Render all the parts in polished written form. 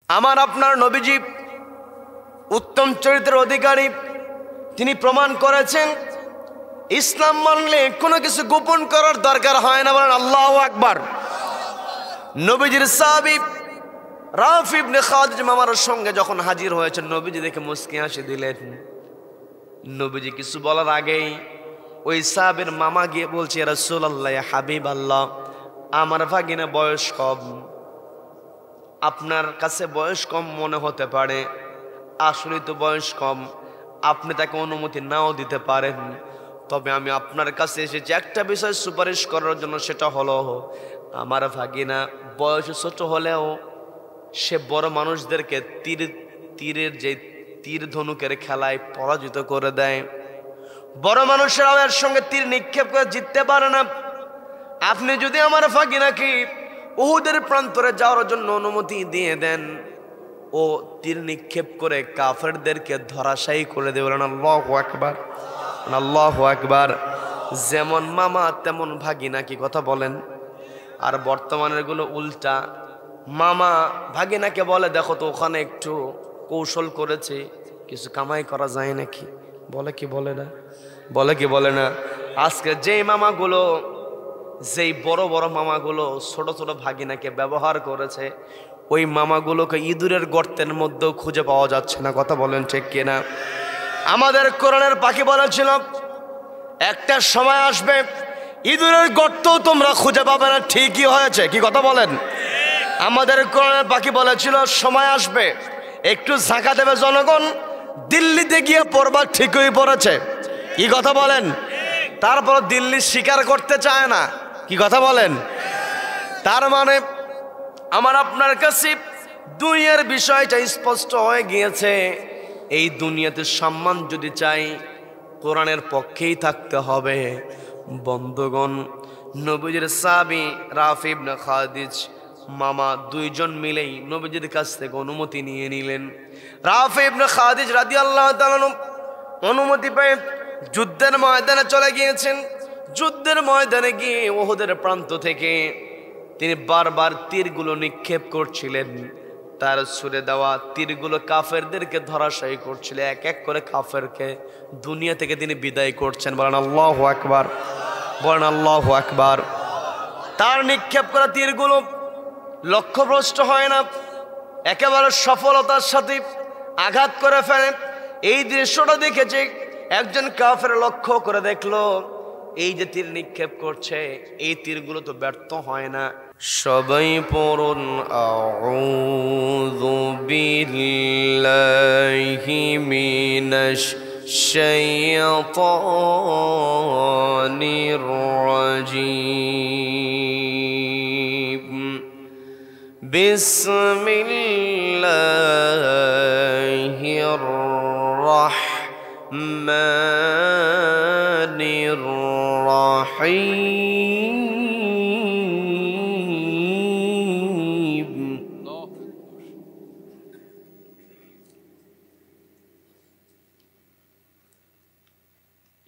আমার আপনার নবীজি উত্তম চরিত্রের অধিকারী, তিনি প্রমাণ করেছেন ইসলাম মানলে কোনো কিছু গোপন করার দরকার হয় না। বলেন আল্লাহু আকবার। নবীজির সাহাবী রাফি ইবনে খাদিজ মামার সঙ্গে যখন হাজির হয়েছেন, নবীজি দেখে মুস্কি হাসি দিলেন। নবীজি কিছু বলার আগেই ওই সাহাবীর মামা গিয়ে বলছে, ইয়া রাসূলুল্লাহ, ইয়া হাবিবাল্লাহ, আমার ভাগিনা বয়স কম, আপনার কাছে বয়স কম মনে হতে পারে, আসলে তো বয়স কম, আপনি তাকে অনুমতি নাও দিতে পারেন, তবে আমি আপনার কাছে এসেছি একটা বিষয় সুপারিশ করার জন্য, সেটা হলো আমার ভাগিনা বয়স ছোট হলেও সে বড় মানুষদেরকে তীরের যে তীর ধনুকের খেলায় পরাজিত করে দেয়। বড় মানুষেরাও এর সঙ্গে তীর নিক্ষেপ করে জিততে পারে না। আপনি যদি আমার ভাগিনাকে উহুদের প্রান্তরে যাওয়ার জন্য অনুমতি দিয়ে দেন, ও তীর নিক্ষেপ করে কাফেরদেরকে ধরাশায়ী করে দেবে। আল্লাহু আকবার, আল্লাহু আকবার। যেমন মামা তেমন ভাগিনা, কি কথা বলেন? আর বর্তমানের গুলো উল্টা, মামা ভাগিনাকে বলে, দেখো তো ওখানে একটু কৌশল করেছে, কিছু কামাই করা যায় নাকি, বলে কি বলে না, বলে কি বলে না। আজকে যেই মামাগুলো, যেই বড় বড় মামাগুলো ছোট ছোট ভাগিনাকে ব্যবহার করেছে, ওই মামাগুলোকে ইঁদুরের গর্তের মধ্যেও খুঁজে পাওয়া যাচ্ছে না। কথা বলেন ঠিক কিনা? আমাদের কোরআনের পাখি বলেছিল, একটা সময় আসবে ইঁদুরের গর্ত তোমরা খুঁজে পাবে না। ঠিকই হয়েছে, কি কথা বলেন? আমাদের কোরআনের পাখি বলেছিল, সময় আসবে একটু ঝাঁকা দেবে জনগণ, দিল্লিতে গিয়ে পড়বা, ঠিকই পড়েছে। কি কথা বলেন? তারপর দিল্লি স্বীকার করতে চায় না। কি কথা বলেন? তার মানে আমার আপনার কাছে দুনিয়ার বিষয়টা স্পষ্ট হয়ে গিয়েছে। এই দুনিয়াতে সম্মান যদি চাই, কোরআনের পক্ষেই থাকতে হবে। বন্ধুগণ, নবীজির সাহাবী রাফি ইবনে খাদিজ মামা দুইজন মিলেই নবীজির কাছ থেকে অনুমতি নিয়ে নিলেন। রাফি ইবনে খাদিজ রাদিয়াল্লাহু তাআলা অনুমতি পেয়ে যুদ্ধের ময়দানে চলে গিয়েছেন। যুদ্ধের ময়দানে গিয়ে উহুদের প্রান্ত থেকে তিনি বারবার তীরগুলো নিক্ষেপ করছিলেন। তার ছুড়ে দেওয়া তীরগুলো কাফেরদেরকে ধরাশায়ী করছিল। এক এক করে কাফেরকে দুনিয়া থেকে তিনি বিদায় করছেন। বলেন আল্লাহু আকবার, বলেন আল্লাহু আকবার। তার নিক্ষেপ করা তীরগুলো লক্ষ্যভ্রষ্ট হয় না, একেবারে সফলতার সাথে আঘাত করে ফেলে। এই দৃশ্যটা দেখেছে একজন কাফের, লক্ষ্য করে দেখলো এই যে তীর নিক্ষেপ করছে, এই তীরগুলো তো ব্যর্থ হয় না। সবাই পড়ুন আউযু বিল্লাহি মিনাশ শাইতানির রাজীম। বিসমিল্লাহির রাহমানির রাহিম।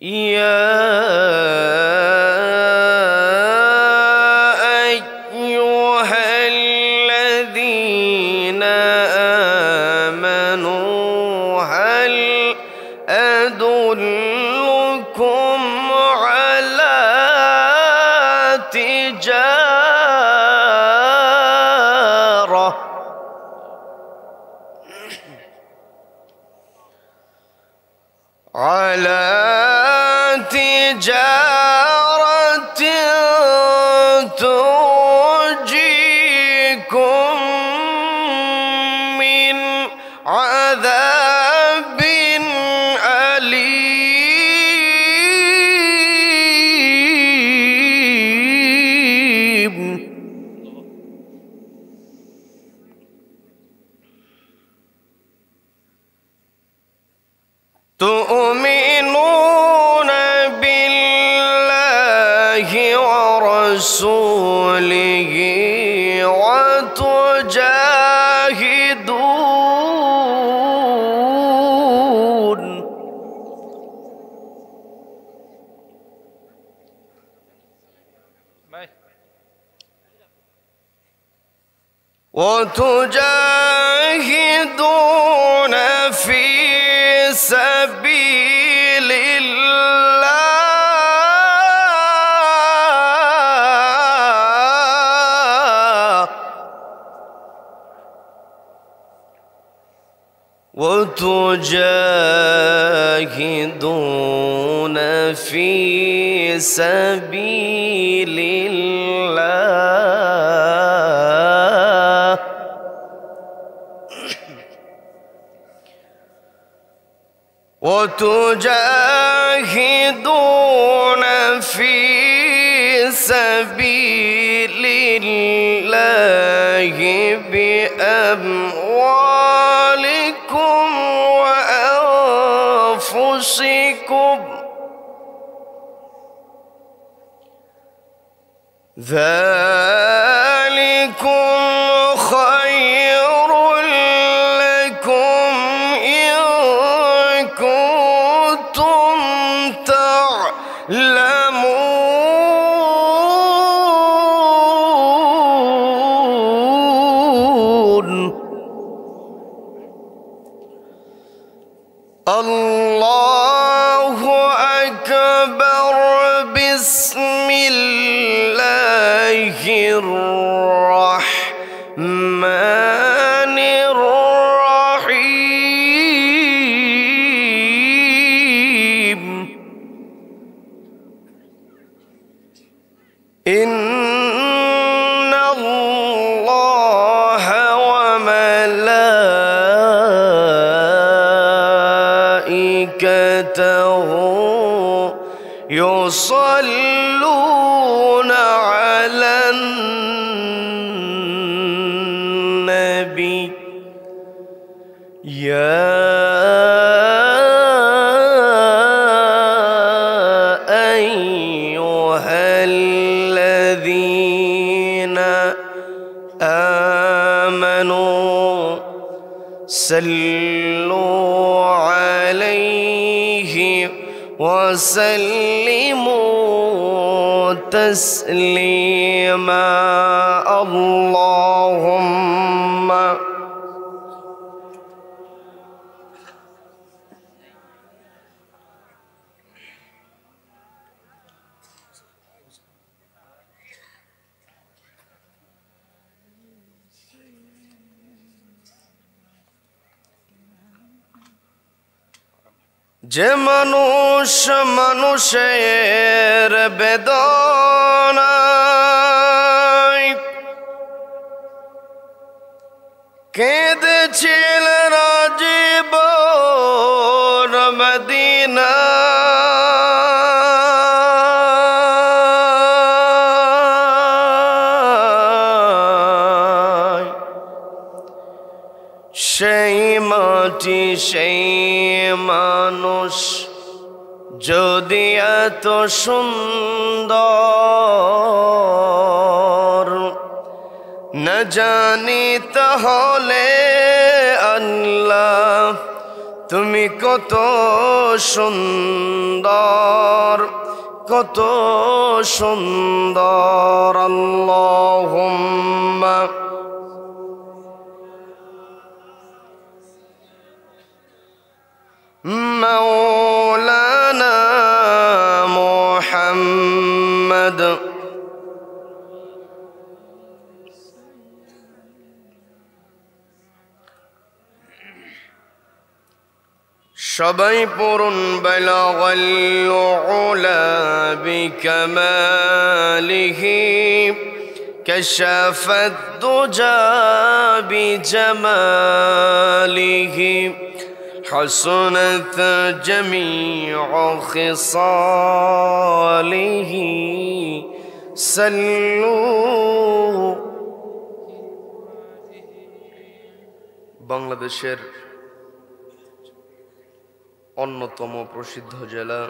ইয়া আইয়ুহাল্লাযীনা আমানু হাল আদুল্লুকুম আলা তিজারাহ আলা تجارة تنجيكم من عذاب أليم. تؤمنون بالله ورسوله وتجاهدون وتجاهدون وتجاهدون في سبيل الله وتجاهدون في سبيل الله بأموالكم وأنفسكم ذلكم خير لكم إن كنتم تعلمون. الله أكبر. بسم الله الرحمن الرحيم. إن الله وملائكته يصلون على النبي يا أيها الذين آمنوا صلوا عليه وسلموا تسليما. اللهم যে মানুষ মানুষের বেদনায় কেঁদেছিলেন জীবন মদিনায়, সেই মাটি সেই মানুষ যদি এত সুন্দর না জানি তাহলে আল্লাহ তুমি কত সুন্দর, কত সুন্দর। আল্লাহুম্মা مولانا محمد সবাই পড়ুন বালাগাল উলা বিকামালিহি কাশাফাত দুজা বিজামালিহি حسنت جميع خصاله صلوا। বাংলাদেশের অন্যতম প্রসিদ্ধ জেলা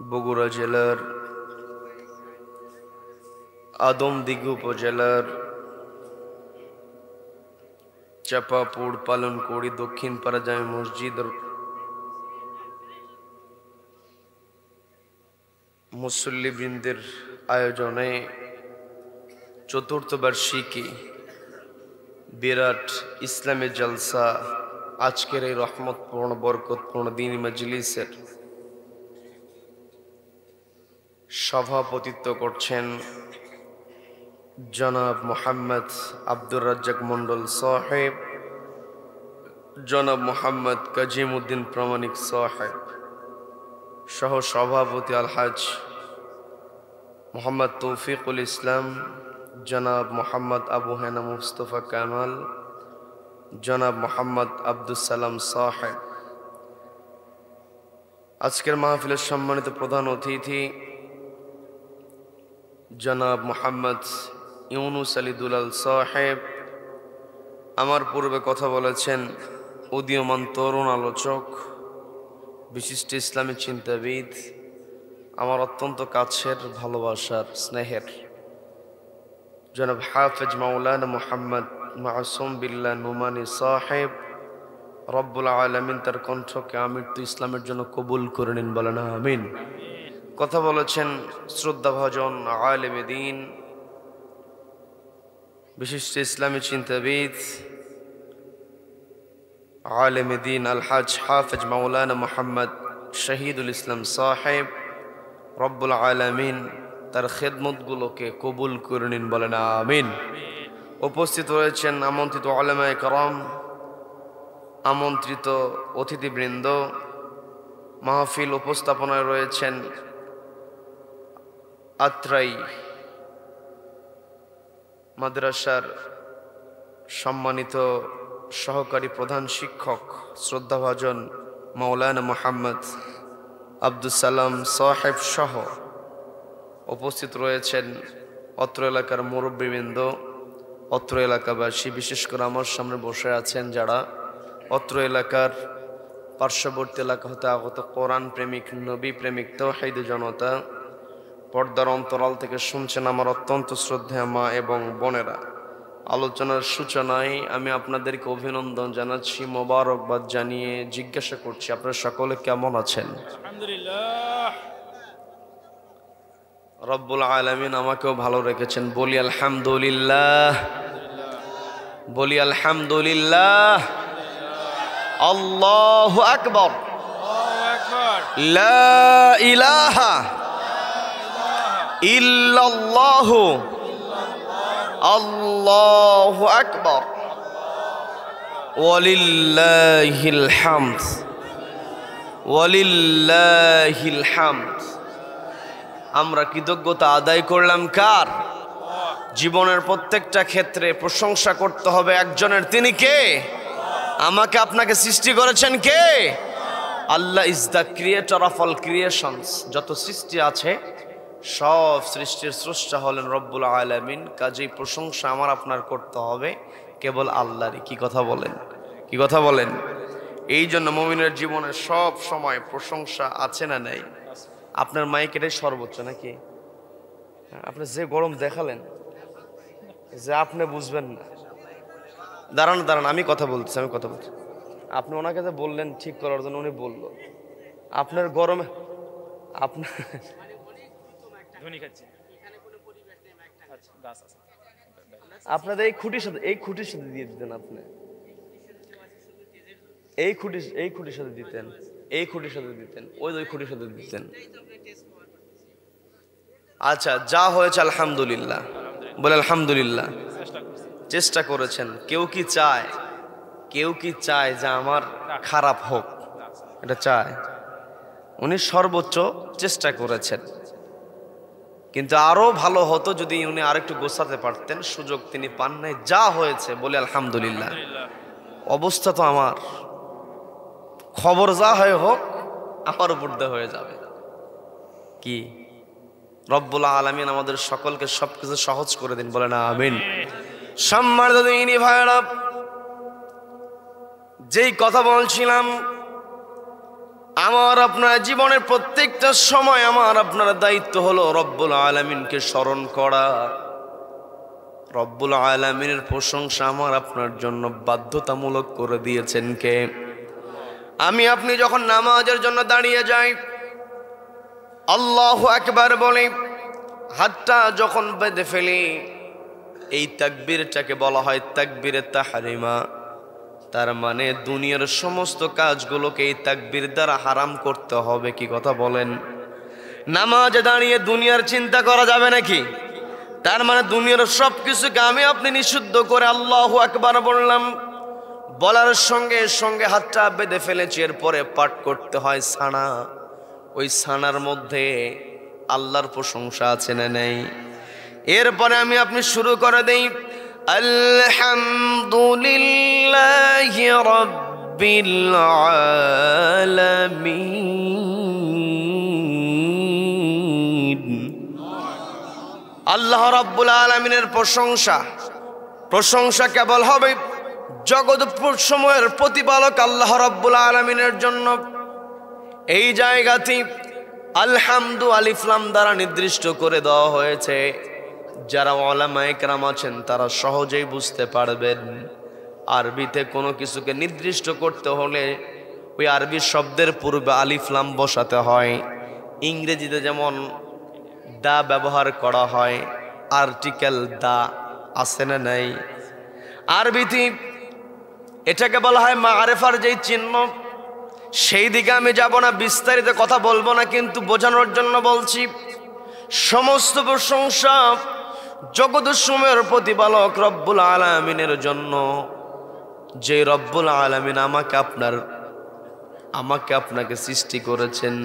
বগুড়া জেলার আদমদিঘি উপজেলার চাপাপুর পালনকড়ি দক্ষিণ পাড়া জামে মসজিদ মুসল্লিবৃন্দের আয়োজনে চতুর্থ বার্ষিকী বিরাট ইসলামী জলসা আজকের এই রহমতপূর্ণ বরকতপূর্ণ দ্বীনি মজলিসের সভাপতিত্ব করছেন জনাব মোহাম্মদ আব্দুর রাজ্জাক মন্ডল সাহেব, জনাব মোহাম্মদ কাজিমউদ্দিন প্রামাণিক সাহেব, সহ সভাপতি আলহাজ মোহাম্মদ তৌফিকুল ইসলাম, জনাব মোহাম্মদ আবু হেনা মুস্তফা কামাল, জনাব মোহাম্মদ আব্দুস সালাম সাহেব। আজকের মাহফিলের সম্মানিত প্রধান অতিথি জনাব মোহাম্মদ ইউনুস আলী দুলাল সাহেব। আমার পূর্বে কথা বলেছেন উদীয়মান তরুণ আলোচক, বিশিষ্ট ইসলামী চিন্তাবিদ, আমার অত্যন্ত কাছের, ভালোবাসার, স্নেহের জনাব হাফেজ মাওলানা মোহাম্মদ মাসুম বিল্লাহ নুমানি সাহেব। রব্বুল আলামিন তার কণ্ঠকে আমৃত্যু ইসলামের জন্য কবুল করে নিন, বলেন আমিন। কথা বলেছেন শ্রদ্ধাভাজন আলেমে দ্বীন, বিশিষ্ট ইসলামী চিন্তাবিদ, আলেমে দ্বীন আলহাজ হাফেজ মাওলানা মোহাম্মদ শহীদুল ইসলাম সাহেব। রব্বুল আলামিন তার খেদমতগুলোকে কবুল করে নিন, বলেন আমিন। উপস্থিত রয়েছেন আমন্ত্রিত উলামায়ে কেরাম, আমন্ত্রিত অতিথিবৃন্দ। মাহফিল উপস্থাপনায় রয়েছেন আত্রাই মাদ্রাসার সম্মানিত সহকারী প্রধান শিক্ষক শ্রদ্ধাভাজন মাওলানা মোহাম্মদ আব্দুস সালাম সাহেব সহ উপস্থিত রয়েছেন অত্র এলাকার মুরব্বীবৃন্দ, অত্র এলাকাবাসী, বিশেষ করে আমার সামনে বসে আছেন যারা অত্র এলাকার পার্শ্ববর্তী এলাকা হতে আগত কোরআন প্রেমিক, নবী প্রেমিক, তাওহীদি জনতা, পর্দার অন্তরাল থেকে শুনছেন আমার অত্যন্ত শ্রদ্ধেয় মা এবং বোনেরা। আলোচনার সূচনায় আমি আপনাদেরকে অভিনন্দন জানাচ্ছি, মোবারকবাদ জানিয়ে জিজ্ঞাসা করছি আপনারা সকলে কেমন আছেন? আলহামদুলিল্লাহ। রব্বুল আলামিন আমাকেও ভালো রেখেছেন, বলি আলহামদুলিল্লাহ, বলি আলহামদুলিল্লাহ। আল্লাহু আকবার, লা ইলাহা ইল্লাল্লাহু, আল্লাহু আকবার, ওয়ালিল্লাহিল হামদ, ওয়ালিল্লাহিল হামদ। আমরা কৃতজ্ঞতা আদায় করলাম কার? জীবনের প্রত্যেকটা ক্ষেত্রে প্রশংসা করতে হবে একজনের, তিনি কে? আমাকে আপনাকে সৃষ্টি করেছেন কে? Allah is the creator of all creations. যত সৃষ্টি আছে সব সৃষ্টির স্রষ্টা হলেন রব্বুল আলামিন। কাজেই প্রশংসা আমার আপনার করতে হবে কেবল আল্লাহরই। কি কথা বলেন, কি কথা বলেন? এই জন্য মুমিনের জীবনে সব সময় প্রশংসা আছে না নেই? আপনার মাইক এটাই সর্বোচ্চ নাকি? আপনি যে গরম দেখালেন যে আপনি বুঝবেন না। দাঁড়ান দাঁড়ান, আমি কথা বলছি, আমি কথা বলছি। আপনি ওনাকে যে বললেন ঠিক করার জন্য, উনি বলল আপনার গরমে আপনার আপনাদের এই খুঁটির সাথে, এই খুঁটির সাথে দিয়ে দিতেন, আপনি এই খুঁটির সাথে দিতেন, এই খুঁটির সাথে দিতেন, ওই খুঁটির সাথে দিতেন। আচ্ছা, যা হয়েছে আলহামদুলিল্লাহ, বলে আলহামদুলিল্লাহ। চেষ্টা করেছেন। কেউ কি চায়, কেউ কি চায় যে আমার খারাপ হোক? এটা চায়? উনি সর্বোচ্চ চেষ্টা করেছেন, কিন্তু আরো ভালো হতো যদি উনি আরেকটু গোছাতে পারতেন। সুযোগ তিনি পান নাই। যা হয়েছে বলে আলহামদুলিল্লাহ। অবস্থা তো আমার, খবর যা হয় হোক আমার উপর দিয়ে হয়ে যাবে। কি রব্বুল আলামিন আমাদের সকলকে সবকিছু সহজ করে দিন, বলে না আমিন। সম্মানিত দিনী ভাইরা, যেই কথা বলছিলাম, আমার আপনার জীবনের প্রত্যেকটা সময় আমার আপনার দায়িত্ব হলো রব্বুল আলামিনকে স্মরণ করা। রব্বুল আলামিনের প্রশংসা আমার আপনার জন্য বাধ্যতামূলক করে দিয়েছেন কে? আমি আপনি যখন নামাজের জন্য দাঁড়িয়ে যাই, আল্লাহু আকবার বলি, হাতটা যখন বেঁধে ফেলি, এই তাকবীরটাকে বলা হয় তাকবীরে তাহরিমা। তার মানে দুনিয়ার সমস্ত কাজগুলোকে এই তাকবীর দ্বারা হারাম করতে হবে। কি কথা বলেন? নামাজে দাঁড়িয়ে দুনিয়ার চিন্তা করা যাবে নাকি? তার মানে দুনিয়ার সব কিছুকে আমি আপনি নিষিদ্ধ করে আল্লাহু আকবার বললাম। বলার সঙ্গে সঙ্গে হাতটা বেঁধে ফেলেছি। এরপরে পাঠ করতে হয় সানা। ওই সানার মধ্যে আল্লাহর প্রশংসা আছে না নেই? এরপরে আমি আপনি শুরু করে দেই, আলহামদুলিল্লাহি রাব্বিল আলামিন। আল্লাহ রাব্বুল আলামিনের প্রশংসা কেবল হবে জগৎ সময়ের প্রতিপালক আল্লাহ রাব্বুল আলামিনের জন্য। এই জায়গাতে আলহামদু আলিফ লাম দ্বারা নির্দিষ্ট করে দেওয়া হয়েছে। যারা উলামায়ে কেরাম আছেন তারা সহজেই বুঝতে পারবেন। আরবিতে কোনো কিছুকে নির্দিষ্ট করতে হলে ওই আরবি শব্দের পূর্বে আলিফ লাম বসাতে হয়। ইংরেজিতে যেমন দা ব্যবহার করা হয়, আর্টিকেল দা আছে না নাই? আরবিতে এটাকে বলা হয় মাআরিফার যেই চিহ্ন। সেই দিকে আমি যাব না, বিস্তারিত কথা বলবো না, কিন্তু বোঝানোর জন্য বলছি। সমস্ত প্রশংসা জগৎসমূহের প্রতিপালক রব্বুল আলামিনের জন্য, যে রব্বুল আলামিন আমাকে আপনাকে সৃষ্টি করেছেন।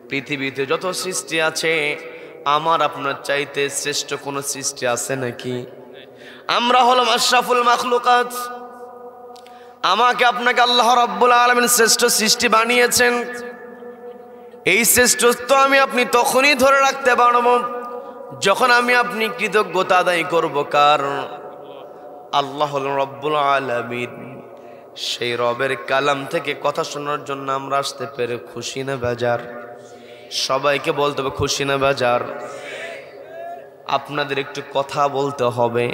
পৃথিবীতে যত সৃষ্টি আছে আমার আপনার চাইতে শ্রেষ্ঠ কোন সৃষ্টি আছে নাকি? আমরা হলাম আশরাফুল মাখলুকাত। আমাকে আপনাকে আল্লাহ রাব্বুল আলামিন শ্রেষ্ঠ সৃষ্টি বানিয়েছেন। এই শ্রেষ্ঠত্ব আমি আপনি তখনই ধরে রাখতে পারবো যখন আমি আপনি কৃতজ্ঞতা আদায় করব। কারণ আল্লাহ হলেন রব্বুল আলামিন। সেই রবের কালাম থেকে কথা শোনার জন্য আমরা আসতে পেরে খুশি না বেজার? সবাইকে বলতে হবে খুশি না বেজার? আপনাদের একটু কথা বলতে হবে,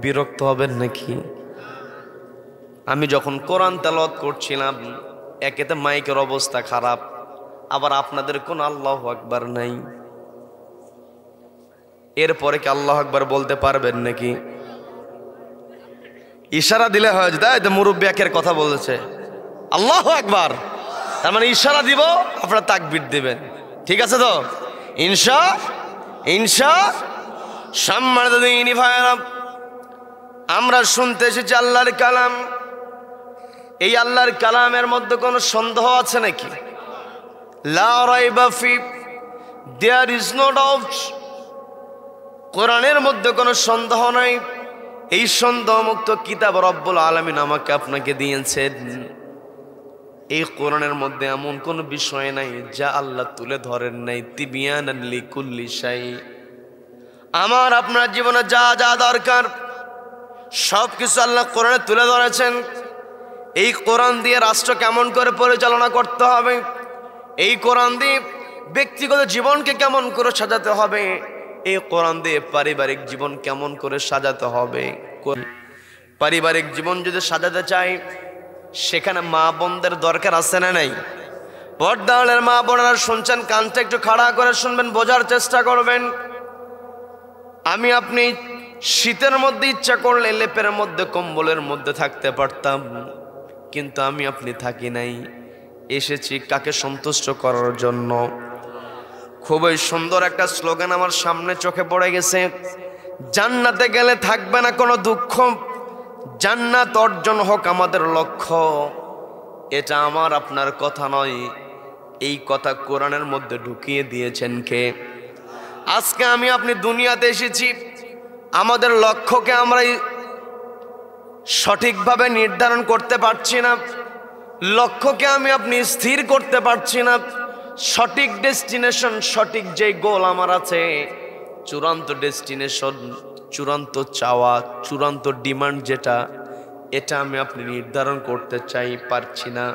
বিরক্ত হবেন নাকি? আমি যখন কোরআন তেলাওয়াত করছিলাম, একেতে মাইকের অবস্থা খারাপ, আবার আপনাদের কোন আল্লাহু আকবার নাই। এরপরে কি আল্লাহু আকবার বলতে পারবেন নাকি? ইশারা দিলে হয় যে তাই তো মুরব্বি একের কথা বলেছে আল্লাহু আকবার, তার মানে ইশারা দিব, আপনারা তাকবীর দিবেন। ঠিক আছে তো? ইনশা সম্মানিত দিনী ভাইরা, আমরা শুনতে এসেছি আল্লাহর কালাম। এই আল্লাহর কালামের মধ্যে কোনো সন্দেহ আছে নাকি? লা রাইবা ফি, দেয়ার ইজ নো ডাউট। কোরআনের মধ্যে কোনো সন্দেহ নাই। এই সন্দেহমুক্ত কিতাব রব্বুল আলামিন আমাকে আপনাকে দিয়েছেন। এই কোরআনের মধ্যে এমন কোন বিষয় নাই যা আল্লাহ তুলে ধরেন নাই। তিবিয়ানান লিকুল্লি শাই। আমার আপনার জীবনে যা যা দরকার সবকিছু আল্লাহ কোরআনে তুলে ধরেছেন। এই কোরআন দিয়ে রাষ্ট্র কেমন করে পরিচালনা করতে হবে, এই কোরআন দিয়ে ব্যক্তিগত জীবনকে কেমন করে সাজাতে হবে, এই কোরআন দিয়ে পারিবারিক জীবন কেমন করে সাজাতে হবে। পারিবারিক জীবন যদি সাজাতে চাই সেখানে মা বোনদের দরকার আছে না নাই? পর্দাওয়ালার মা বোনেরা শুনছেন, কানটা একটু খাড়া করে শুনবেন, বোঝার চেষ্টা করবেন। আমি আপনি শীতের মধ্যে ইচ্ছা করলে লেপের মধ্যে কম্বলের মধ্যে থাকতে পারতাম, কিন্তু আমি আপনি থাকি নাই। এসেছি কাকে সন্তুষ্ট করার জন্য। খুবই সুন্দর একটা স্লোগান আমার সামনে চোখে পড়ে গেছে, জান্নাতে গেলে থাকবে না কোনো দুঃখ, জান্নাত অর্জন হোক আমাদের লক্ষ্য। এটা আমার আপনার কথা নয়, এই কথা কোরআনের মধ্যে ঢুকিয়ে দিয়েছেন কে? আজকে আমি আপনি দুনিয়াতে এসেছি, আমাদের লক্ষ্যকে আমরা সঠিকভাবে নির্ধারণ করতে পারছি না, লক্ষ্যকে আমি আপনি স্থির করতে পারছি না। সঠিক ডেস্টিনেশন, সঠিক যে গোল আমার আছে, চূড়ান্ত ডেস্টিনেশন, চূড়ান্ত চাওয়া, চূড়ান্ত ডিমান্ড যেটা, এটা আমি আপনি নির্ধারণ করতে চাই, পারছি না।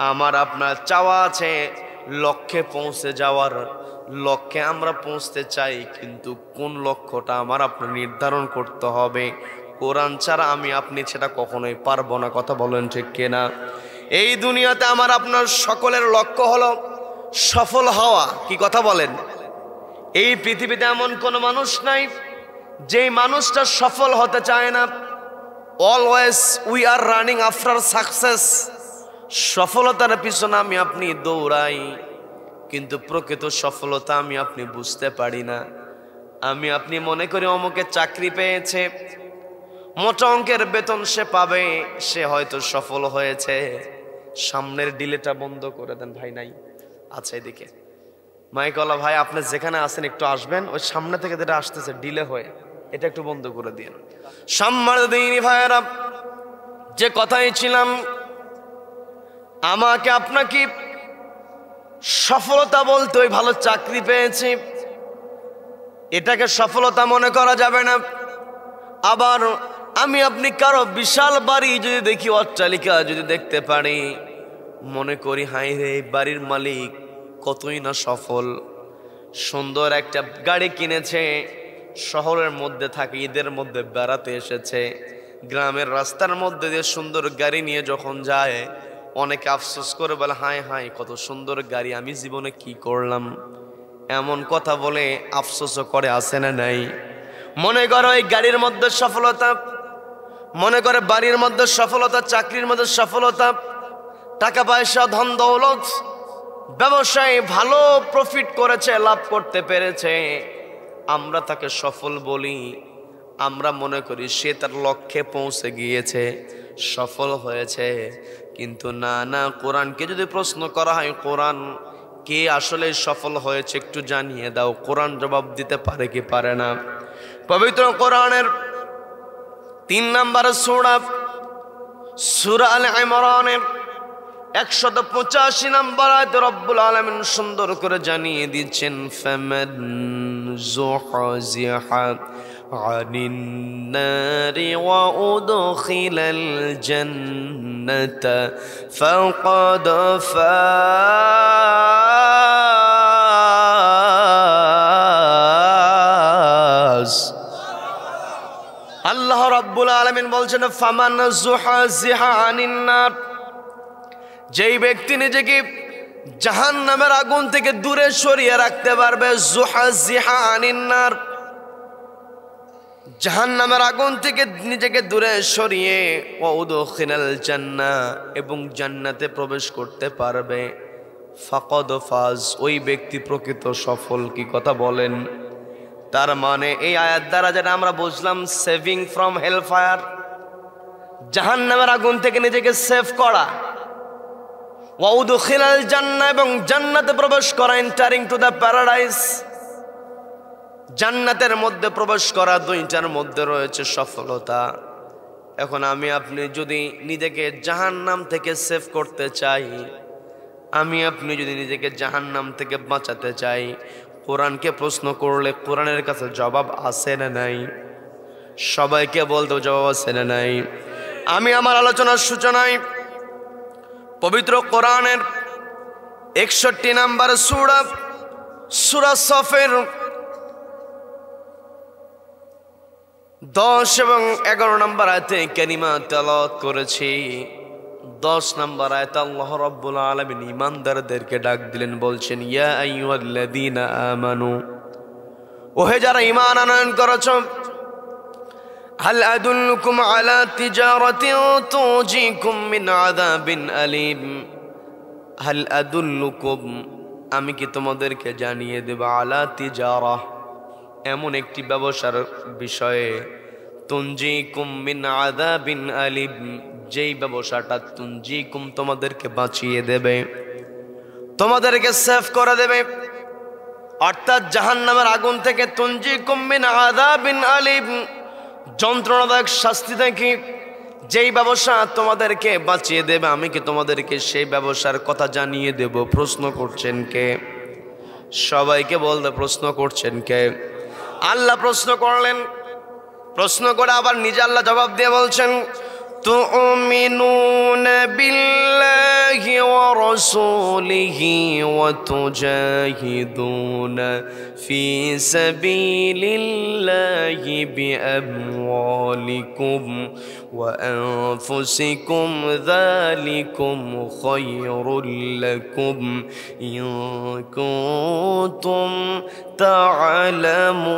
আমার আপনার চাওয়া আছে লক্ষ্যে পৌঁছে যাওয়ার, লক্ষ্যে আমরা পৌঁছতে চাই, কিন্তু কোন লক্ষ্যটা আমার আপনার নির্ধারণ করতে হবে। কোরআন ছাড়া আমি আপনি সেটা কখনোই পারবো না। কথা বলেন ঠিক কিনা? এই দুনিয়াতে আমার আপনার সকলের লক্ষ্য হলো সফল হওয়া। কি কথা বলেন? এই পৃথিবীতে এমন কোনো মানুষ নাই যেই মানুষটা সফল হতে চায় না। Always we are running after success. সফলতার পিছনে আমি আপনি দৌড়াই, কিন্তু প্রকৃত সফলতা আমি আপনি বুঝতে পারি না। আমি আপনি মনে করি অমুকে চাকরি পেয়েছে, মোটা অঙ্কের বেতন সে পাবে, সে হয়তো সফল হয়েছে। সামনের ডিলেটা বন্ধ করে দেন ভাই। নাই আচ্ছা, এদিকে মাইকওয়ালা ভাই, আপনি যেখানে আছেন একটু আসবেন, ওই সামনে থেকে যেটা আসতেছে ডিলে হয়ে, এটা একটু বন্ধ করে দিন। সম্মানিত দিনী ভাইয়েরা, যে কথাই ছিলাম, আমাকে আপনাকে সফলতা বলতে ওই ভালো চাকরি পেয়েছি এটাকে সফলতা মনে করা যাবে না। আবার আমি আপনি কারো বিশাল বাড়ি যদি দেখি, অট্টালিকা যদি দেখতে পারি, মনে করি হাই রে, বাড়ির মালিক কতই না সফল, সুন্দর একটা গাড়ি কিনেছে, শহরের মধ্যে থাকে, ঈদের মধ্যে বেড়াতে এসেছে, গ্রামের রাস্তার মধ্যে দিয়ে সুন্দর গাড়ি নিয়ে যখন যায়, অনেকে আফসোস করে বলে হায় হায় কত সুন্দর গাড়ি, আমি জীবনে কি করলাম। এমন কথা বলে আফসোসও করে, আছে না নাই? মনে করো এই গাড়ির মধ্যে সফলতা, মনে করে বাড়ির মধ্যে সফলতা, চাকরির মধ্যে সফলতা, টাকা পয়সা, ধন দৌলত, ব্যবসায় ভালো প্রফিট করেছে, লাভ করতে পেরেছে, আমরা তাকে সফল বলি। আমরা মনে করি সে তার লক্ষ্যে পৌঁছে গিয়েছে, সফল হয়েছে। কিন্তু না না, কোরআনকে যদি প্রশ্ন করা হয়, কোরআন কে আসলে সফল হয়েছে একটু জানিয়ে দাও, কোরআন জবাব দিতে পারে কি পারে না? পবিত্র কোরআনের 3 নম্বর সূরা, সূরা আল ইমরানের 185 নম্বর আয়াতে রব্বুল আলামিন সুন্দর করে জানিয়ে দিচ্ছেন, ফামান যুহজিহা আনিন নারি ওয়া উদখিলাল জান্নাতা ফাকাদ ফাজ। আল্লাহ রাব্বুল আলামিন বলছেন, ফামান যুহজিহা আনিন নার, যেই ব্যক্তি নিজেকে জাহান্নামের আগুন থেকে দূরে সরিয়ে রাখতে পারবে, যুহজিহা আনিন নার, জাহান্নামের আগুন থেকে নিজেকে দূরে সরিয়ে, ওয়া উদখিলাল জান্নাহ, এবং জান্নাতে প্রবেশ করতে পারবে, ফাকাদ ফাজ, ওই ব্যক্তি প্রকৃত সফল। কি কথা বলেন? তার মানে এই আয়াত দ্বারা যেটা আমরা বুঝলাম, সেভিং ফ্রম হেল ফায়ার, জাহান্নামের আগুন থেকে নিজেকে সেভ করা, ওয়া উদখিলাল জান্নাহ, এবং জান্নাতে প্রবেশ করা, এন্টারিং টু দ্য প্যারাডাইস, জান্নাতের মধ্যে প্রবেশ করা, দুইটার মধ্যে রয়েছে সফলতা। এখন আমি আপনি যদি নিজেকে জাহান্নাম থেকে সেভ করতে চাই, আমি আপনি যদি নিজেকে জাহান্নাম থেকে বাঁচাতে চাই, কোরআনকে প্রশ্ন করলে কোরআনের কাছে জবাব আছে না নাই? সবাইকে বলতেও জবাব আছে না নাই? আমি আমার আলোচনার সূচনায় পবিত্র কোরআনের 61 নম্বর সূরা, সূরা সফের 10 এবং 11 নম্বর আয়াতে কারিমা তেলাওয়াত করেছি। 10 নম্বর আয়াতে আল্লাহ রাব্বুল আলামিন ঈমানদারদেরকে ডাক দিলেন, বলছেন, ইয়া আইয়ুহাল্লাযীনা আমানু, ওহে যারা ঈমান আনয়ন করেছ, হাল আদুল্লুকুম আলা তিজারাতিন তুজিকুম মিন আযাবিন আলীম, হাল আদুল্লুকুম, আমি কি তোমাদেরকে জানিয়ে দেব, আলা তিজারা, এমন একটি ব্যবসার বিষয়ে, তুনজিকুম মিন আযাবিন আলীম, যেই ব্যবসাটা তুনজিকুম, তোমাদেরকে বাঁচিয়ে দেবে, তোমাদেরকে সেভ করে দেবে, অর্থাৎ জাহান্নামের আগুন থেকে, তুনজিকুম মিন আযাবিন আলীম, যন্ত্রণাদায়ক শাস্তি থেকে, যেই ব্যবসা তোমাদেরকে বাঁচিয়ে দেবে, আমি কি তোমাদেরকে সেই ব্যবসার কথা জানিয়ে দেব? প্রশ্ন করছেন কে? সবাইকে বলতে, প্রশ্ন করছেন কে? আল্লাহ প্রশ্ন করলেন। প্রশ্ন করে আবার নিজে আল্লাহ জবাব দিয়ে বলছেন, তুমিনুনা বিল্লাহি ওয়া রাসূলিহি ওয়া তুজাহিদুনা ফি সাবিলিল্লাহি বিআমওয়ালিকুম ওয়া আনফুসিকুম, যালিকুম খায়রুল লাকুম ইন কুনতুম তা'লামুন।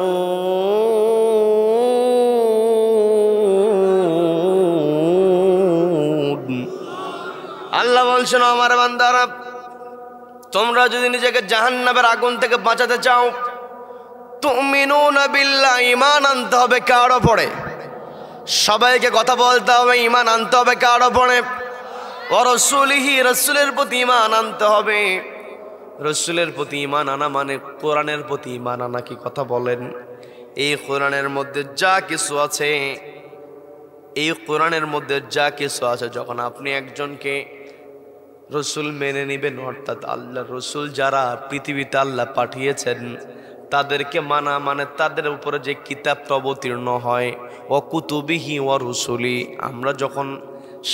আল্লাহ বলছেন, আমার বান্দারা, তোমরা যদি নিজেকে জাহান্নামের আগুন থেকে বাঁচাতে চাও, তুমিনুনা বিল্লাহ, ঈমান আনতে হবে কার উপরে? সবাইকে কথা বলতে হবে, ঈমান আনতে হবে কার উপরে? ওয়া রাসূলিহি, রাসূলের প্রতি ঈমান আনতে হবে। রাসূলের প্রতি ঈমান আনা মানে কোরআনের প্রতি ঈমান আনা। কি কথা বলেন? এই কোরআনের মধ্যে যা কিছু আছে, এই কোরআনের মধ্যে যা কিছু আছে, যখন আপনি একজনকে রসুল মেনে নেবেন, অর্থাৎ আল্লাহ রসুল যারা পৃথিবীতে আল্লাহ পাঠিয়েছেন তাদেরকে মানা মানে তাদের উপরে যে কিতাবটা অবতীর্ণ হয়, ও কুতুবিহি ও রসুলি, আমরা যখন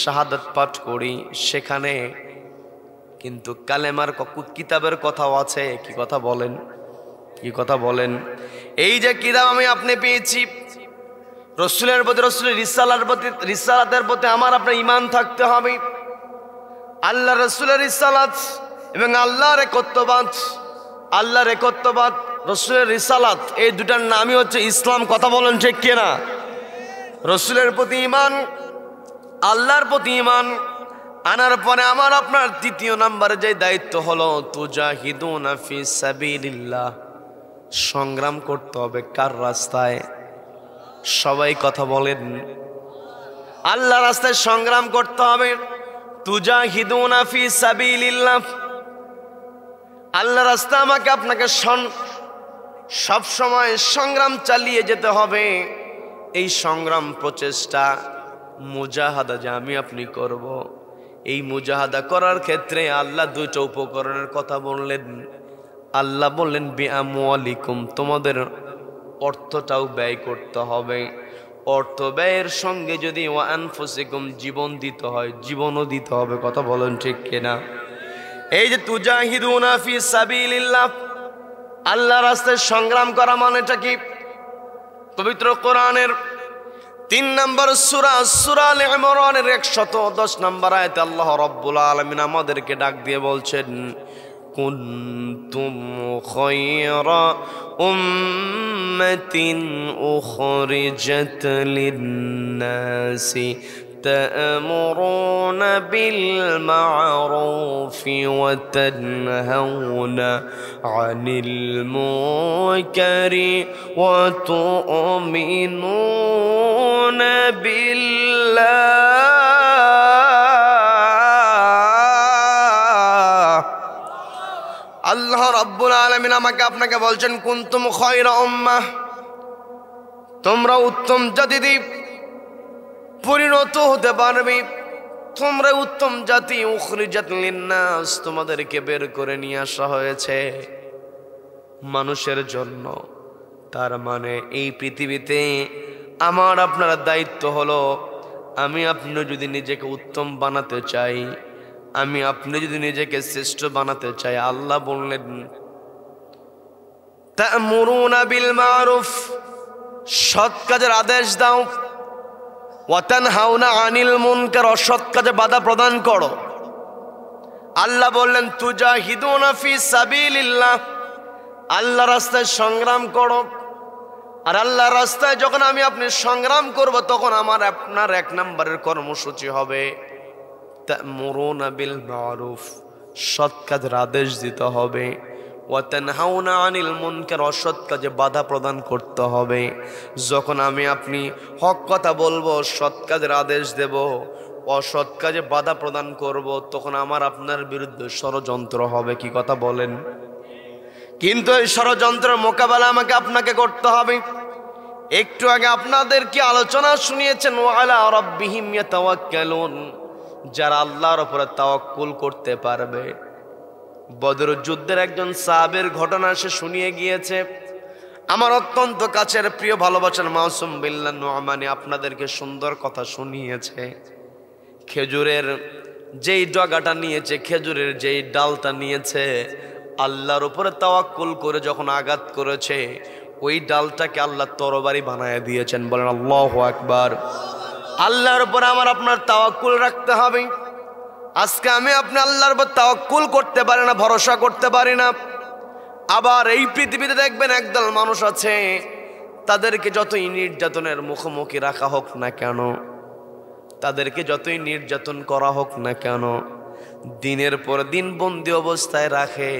শাহাদাত পাঠ করি সেখানে কিন্তু কালেমার কিতাবের কথাও আছে। কি কথা বলেন? কি কথা বলেন? এই যে কিতাব আমি আপনি পেয়েছি, রসুলের প্রতি, রসুলের রিসালাতের প্রতি আমার আপনার ঈমান থাকতে হবে। আল্লাহ রসুলের রিসালাত এবং আল্লাহর একত্ববাদ, আল্লাহর একত্ববাদ, রসুলের রিসালাত, এই দুটার নামই হচ্ছে ইসলাম। কথা বলেন ঠিক কিনা? রসুলের প্রতি ঈমান, আল্লাহর প্রতি ঈমান আনার পরে আমার আপনার তৃতীয় নম্বরে যে দায়িত্ব হলো তুজাহিদুনা ফি সাবিলিল্লাহ, সংগ্রাম করতে হবে কার রাস্তায়? সবাই কথা বলেন। আল্লাহ রাস্তায় সংগ্রাম করতে হবে। তুজাহিদুনা ফি সাবিলিল্লাহ, আল্লাহ রাস্তা আমাকে আপনাকে সব সময় সংগ্রাম চালিয়ে যেতে হবে। এই সংগ্রাম প্রচেষ্টা মুজাহাদা যে আমি আপনি করব, এই মুজাহাদা করার ক্ষেত্রে আল্লাহ দুটো উপকরণের কথা বললেন। আল্লাহ বললেন বিআমওয়ালিকুম, তোমাদের অর্থটাও ব্যয় করতে হবে। অর্থ ব্যয়ের সঙ্গে যদি ওয়া আনফুসিকুম, জীবন দিতে হয়, জীবনও দিতে হবে। কথা বলেন ঠিক কিনা? এই যে তুজাহিদুনা ফি সাবিলিল্লাহ, আল্লাহ রাস্তায় সংগ্রাম করা মানেটা কি? পবিত্র কোরআনের 3 নম্বর সূরা, সূরা আলে ইমরানের 110 নম্বর আয়াতে আল্লাহ রাব্বুল আলামিন আমাদেরকে ডাক দিয়ে বলছেন, কুনতুম খায়রা উম্মাতিন উখরিজাত লিন-নাসি تأمرون بالمعروف وتنهون عن المنكر وتؤمنون بالله। আল্লাহ রাব্বুল আলামিন আমাকে আপনাকে বলছেন কুনতুম খায়রা উম্মাহ, তোমরা উত্তম জাতি পরিণত হতে পারবে, তোমরা উত্তম জাতি। উখরিজাত লিন্নাস, তোমাদেরকে বের করে নিয়ে আসা হয়েছে মানুষের জন্য। তার মানে এই পৃথিবীতে আমার আপনার দায়িত্ব হলো, আমি আপনি যদি নিজেকে উত্তম বানাতে চাই, আমি আপনি যদি নিজেকে শ্রেষ্ঠ বানাতে চাই, আল্লাহ বললেন তা'মুরুনা বিল মা'রুফ, সৎ কাজের আদেশ দাও, ওয়াতানহাউনা আনিল মুনকার, অসৎ কাজে বাধা প্রদান করো। আল্লাহ বললেন তুজাহিদুনা ফি সাবিলিল্লাহ, আল্লাহ রাস্তায় সংগ্রাম করো। আর আল্লাহ রাস্তায় যখন আমি আপনি সংগ্রাম করব, তখন আমার আপনার 1 নম্বরের কর্মসূচি হবে তা'মুরুনা বিল মা'রুফ, সৎ কাজের আদেশ দিতে হবে। ওয়াতানহাউনা আনিল মুনকার, অসৎ কাজে বাধা প্রদান করতে হবে। যখন আমি আপনি হক কথা বলবো, সৎ কাজের আদেশ দেব, অসৎ কাজে বাধা প্রদান করব, তখন আমার আপনার বিরুদ্ধে ষড়যন্ত্র হবে। কি কথা বলেন? কিন্তু এই ষড়যন্ত্রের মোকাবেলা আমাকে আপনাকে করতে হবে। একটু আগে আপনাদের কি আলোচনা শুনিয়েছেন, ওয়ালা রাব্বিহিম ইয়াতাওয়াক্কালুন, যারা আল্লাহর উপরে তাওয়াক্কুল করতে পারবে। বদর যুদ্ধের একজন সাহাবের ঘটনা সে শুনিয়ে গিয়েছে। আমার অত্যন্ত কাছের প্রিয় ভালোবাসার মাসুম বিল্লাহ নু'মানী আপনাদেরকে সুন্দর কথা শুনিয়েছে। খেজুরের যেই ডগাটা নিয়েছে, খেজুরের যেই ডালটা নিয়েছে, আল্লাহর উপরে তাওয়াক্কুল করে যখন আঘাত করেছে, ওই ডালটাকে আল্লাহ তরবারি বানায় দিয়েছেন। বলেন আল্লাহু আকবার। আল্লাহর উপরে আমার আপনার তাওয়াক্কুল রাখতে হবে। আজকে আমি আপনি আল্লাহর উপর তাওয়াক্কুল করতে পারি না, ভরসা করতে পারি না। আবার এই পৃথিবীতে দেখবেন একদল মানুষ আছে, তাদেরকে যতই নির্যাতনের মুখোমুখি রাখা হোক না কেন, তাদেরকে যতই নির্যাতন করা হোক না কেন, দিনের পর দিন বন্দি অবস্থায় রাখে,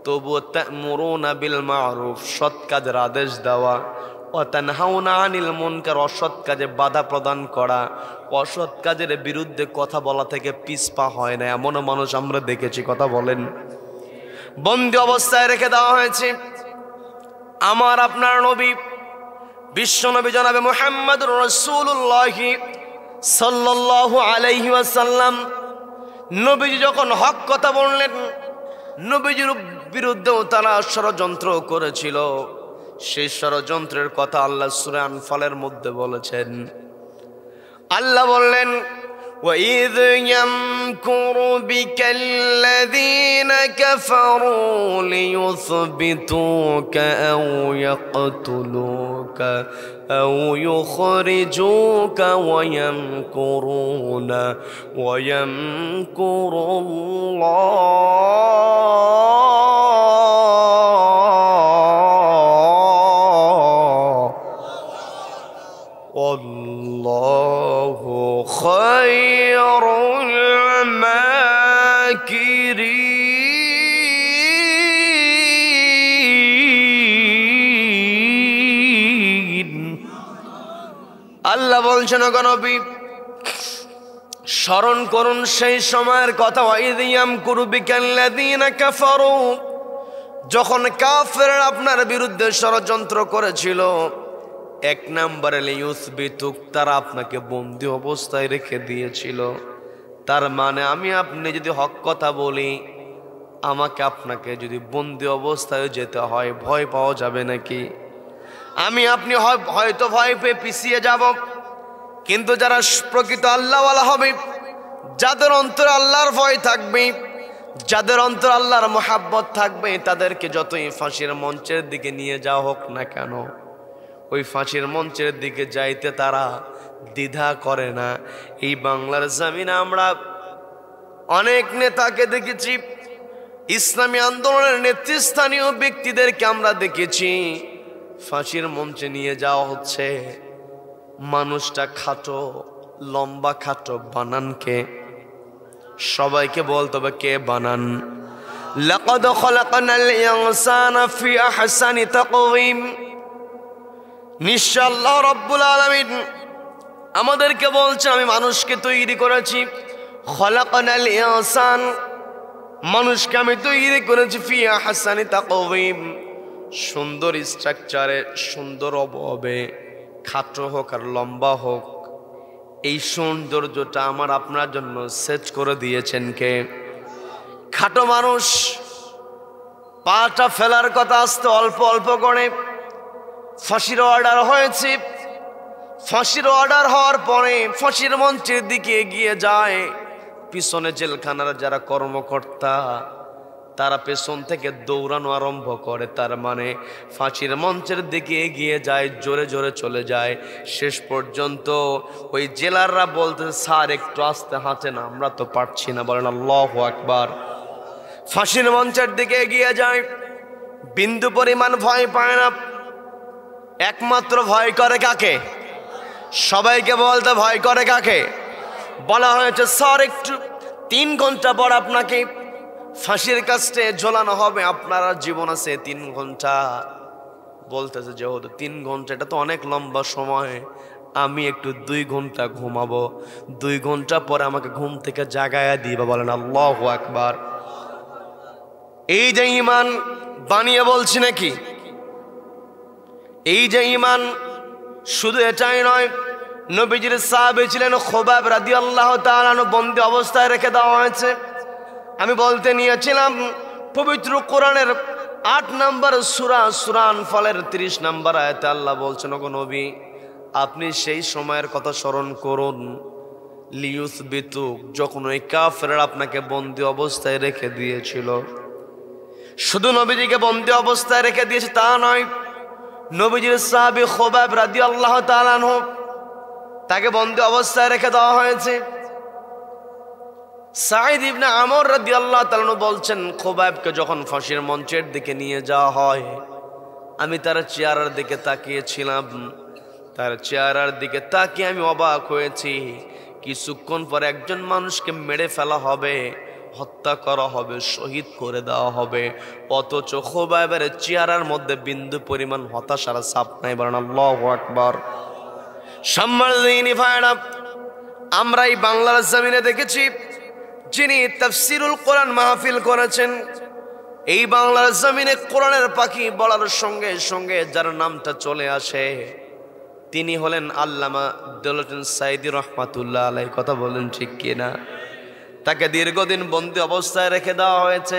তবুও তা'মুরুনা বিল মা'রুফ, সৎ কাজের আদেশ দেওয়া, ওয়া তানহাউনা আনিল মুনকার, অসৎ কাজে বাধা প্রদান করা, অসৎ কাজের বিরুদ্ধে কথা বলা থেকে পিছপা হয় না, এমনও মানুষ আমরা দেখেছি। কথা বলেন। বন্দি অবস্থায় রেখে দেওয়া হয়েছে আমার আপনার নবী বিশ্বনবী জনাবে মুহাম্মদুর রাসূলুল্লাহ সাল্লাল্লাহু আলাইহি ওয়াসাল্লাম। নবীজি যখন হক কথা বললেন, নবীজির বিরুদ্ধেও তারা ষড়যন্ত্র করেছিল। সেই ষড়যন্ত্রের কথা আল্লাহ সূরা আনফালের মধ্যে বলেছেন। আল্লাহ বললেন, وَإِذْ يَمْكُرُ بِكَ الَّذِينَ كَفَرُوا لِيُثْبِتُوكَ أَوْ يَقْتُلُوكَ أَوْ يُخْرِجُوكَ وَيَمْكُرُونَ وَيَمْكُرُ اللَّهُ خَيْرُ الْمَاكِرِينَ। আল্লাহ বলছেন, ওগো নবী স্মরণ করুন সেই সময়ের কথা। ওয়াইদ ইয়ামকুরু বিকাল্লাযীনা কাফারু, যখন কাফেররা আপনার বিরুদ্ধে ষড়যন্ত্র করেছিল। এক নম্বরে লিউসবিতুক, তারা আপনাকে বন্দি অবস্থায় রেখে দিয়েছিল। তার মানে আমি আপনি যদি হক কথা বলি, আমাকে আপনাকে যদি বন্দি অবস্থায় যেতে হয়, ভয় পাওয়া যাবে নাকি? আমি আপনি হয়তো ভয় পেয়ে পিছিয়ে যাব, কিন্তু যারা প্রকৃত আল্লাহওয়ালা হবে, যাদের অন্তরে আল্লাহর ভয় থাকবে, যাদের অন্তরে আল্লাহর মহাব্বত থাকবে, তাদেরকে যতই ফাঁসির মঞ্চের দিকে নিয়ে যাওয়া হোক না কেন, ওই ফাঁসির মঞ্চের দিকে যাইতে তারা দ্বিধা করে না। এই বাংলার জমিনে আমরা অনেক নেতাকে দেখেছি, ইসলামী আন্দোলনের নেতৃস্থানীয় ব্যক্তিদেরকে আমরা দেখেছি, ফাঁসির মঞ্চে নিয়ে যাওয়া হচ্ছে। মানুষটা খাটো, লম্বা খাটো, বানানকে সবাইকে বলতে হবে কে বানান। লাকাদ খালাকনাল ইনসানা ফি আহসানি তাকওয়িম, নিশ্চয় আল্লাহ রাব্বুল আলামিন আমাদেরকে বলছে আমি মানুষকে তৈরি করেছি। খালাকনাল ইনসান, মানুষকে আমি তৈরি করেছি ফি আহসানি তাকওয়িম, সুন্দর স্ট্রাকচারে, সুন্দর অবয়বে, খাটো হোক আর লম্বা হোক, এই সৌন্দর্যটা আমার আপনার জন্য সেট করে দিয়েছেন কে? খাটো মানুষ পাটা ফেলার কথা আসতে অল্প অল্প করে ফাঁসির অর্ডার হয়েছে। ফাঁসির অর্ডার হওয়ার পরে ফাঁসির মঞ্চের দিকে এগিয়ে যায়। পিছনে জেলখানার যারা কর্মকর্তা, তারা পেছন থেকে দৌড়ানো আরম্ভ করে। তার মানে ফাঁসির মঞ্চের দিকে এগিয়ে যায়, জোরে জোরে চলে যায়। শেষ পর্যন্ত ওই জেলাররা বলতে, স্যার একটু আস্তে হাঁটেন, আমরা তো পারছি না। বলেন আল্লাহু আকবার। ফাঁসির মঞ্চের দিকে এগিয়ে যায়, বিন্দু পরিমাণ ভয় পায় না। একমাত্র ভয় করে কাকে? সবাইকে বলতে ভয় করে কাকে? বলা হয়েছে স্যার একটু 3 ঘন্টা পর আপনাকে ফাঁসির কাছে ঝোলানো হবে, আপনার জীবন আছে 3 ঘন্টা। বলতেছে যেহেতু 3 ঘন্টা এটা তো অনেক লম্বা সময়, আমি একটু 2 ঘন্টা ঘুমাবো, 2 ঘন্টা পরে আমাকে ঘুম থেকে জাগায়া দিবা। বলেন আল্লাহু আকবার। এই যে ঈমান বানিয়ে বলছি নাকি, এই যে ঈমান শুধু এটাই নয়, নবীজির সাহাবী ছিলেন খুবাব রাদিয়াল্লাহু তাআলা আনহু, বন্দি অবস্থায় রেখে দেওয়া হয়েছে। আমি বলতে নিয়েছিলাম পবিত্র কোরআনের 8 নম্বর সূরা সূরা আনফালের 30 নম্বর আয়াতে আল্লাহ বলছেন, ওগো নবী আপনি সেই সময়ের কথা স্মরণ করুন, লিয়ুসবিতুক, যখন ওই কাফেররা আপনাকে বন্দি অবস্থায় রেখে দিয়েছিল। শুধু নবীজিকে বন্দি অবস্থায় রেখে দিয়েছে তা নয়, নবীজির সাহাবী খুবাব রাদিয়াল্লাহু তাআলা আনহু, তাকে বন্দি অবস্থায় রেখে দেওয়া হয়েছে। সাঈদ ইবনে আমর রাদিয়াল্লাহু তাআলা আনহু বলছেন, খুবাইবকে যখন ফাঁসির মঞ্চের দিকে নিয়ে যাওয়া হয়, আমি তার চেহারার দিকে তাকিয়েছিলাম। তার চেহারার দিকে তাকিয়ে আমি অবাক হয়েছি। কিছুক্ষণ পর একজন মানুষকে মেরে ফেলা হবে, হত্যা করা হবে, শহীদ করে দেওয়া হবে, অথচ খোবাইবের চেহারার মধ্যে বিন্দু পরিমাণ হতাশার ছাপ নাই। বলেন আল্লাহু আকবার। সম্মানিত ভাইরা, আমরা এই বাংলার জমিনে দেখেছি যিনি তাফসীরুল কোরআন মাহফিল করেছেন। এই বাংলার জমিনে কোরআনের পাখি বলার সঙ্গে সঙ্গে যার নামটা চলে আসে তিনি হলেন আল্লামা দেলোয়ার সাঈদী রহমাতুল্লাহ আলাইহি। কথা বলেন ঠিক কিনা? তাকে দীর্ঘদিন বন্দী অবস্থায় রেখে দেওয়া হয়েছে,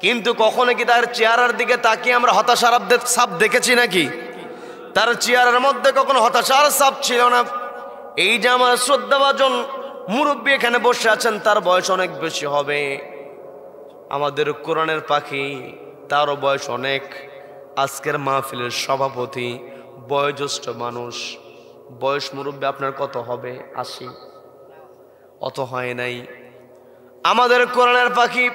কিন্তু কখনো কি তার চেহারার দিকে তাকিয়ে আমরা হতাশার ছাপ দেখেছি নাকি? তার চেহারার মধ্যে কখনো হতাশার ছাপ ছিল না। এই যে আমার শ্রদ্ধাভাজন মুরব্বী এখানে বসে আছেন, তার বয়স অনেক বেশি হবে। আমাদের কোরআনের পাখি, তারও বয়স অনেক। আজকের মাহফিলের সভাপতি বয়োজ্যেষ্ঠ মানুষ। বয়স মুরব্বী আপনার কত হবে? 80? অত হয় নাই। আমাদের কোরআনের পাখি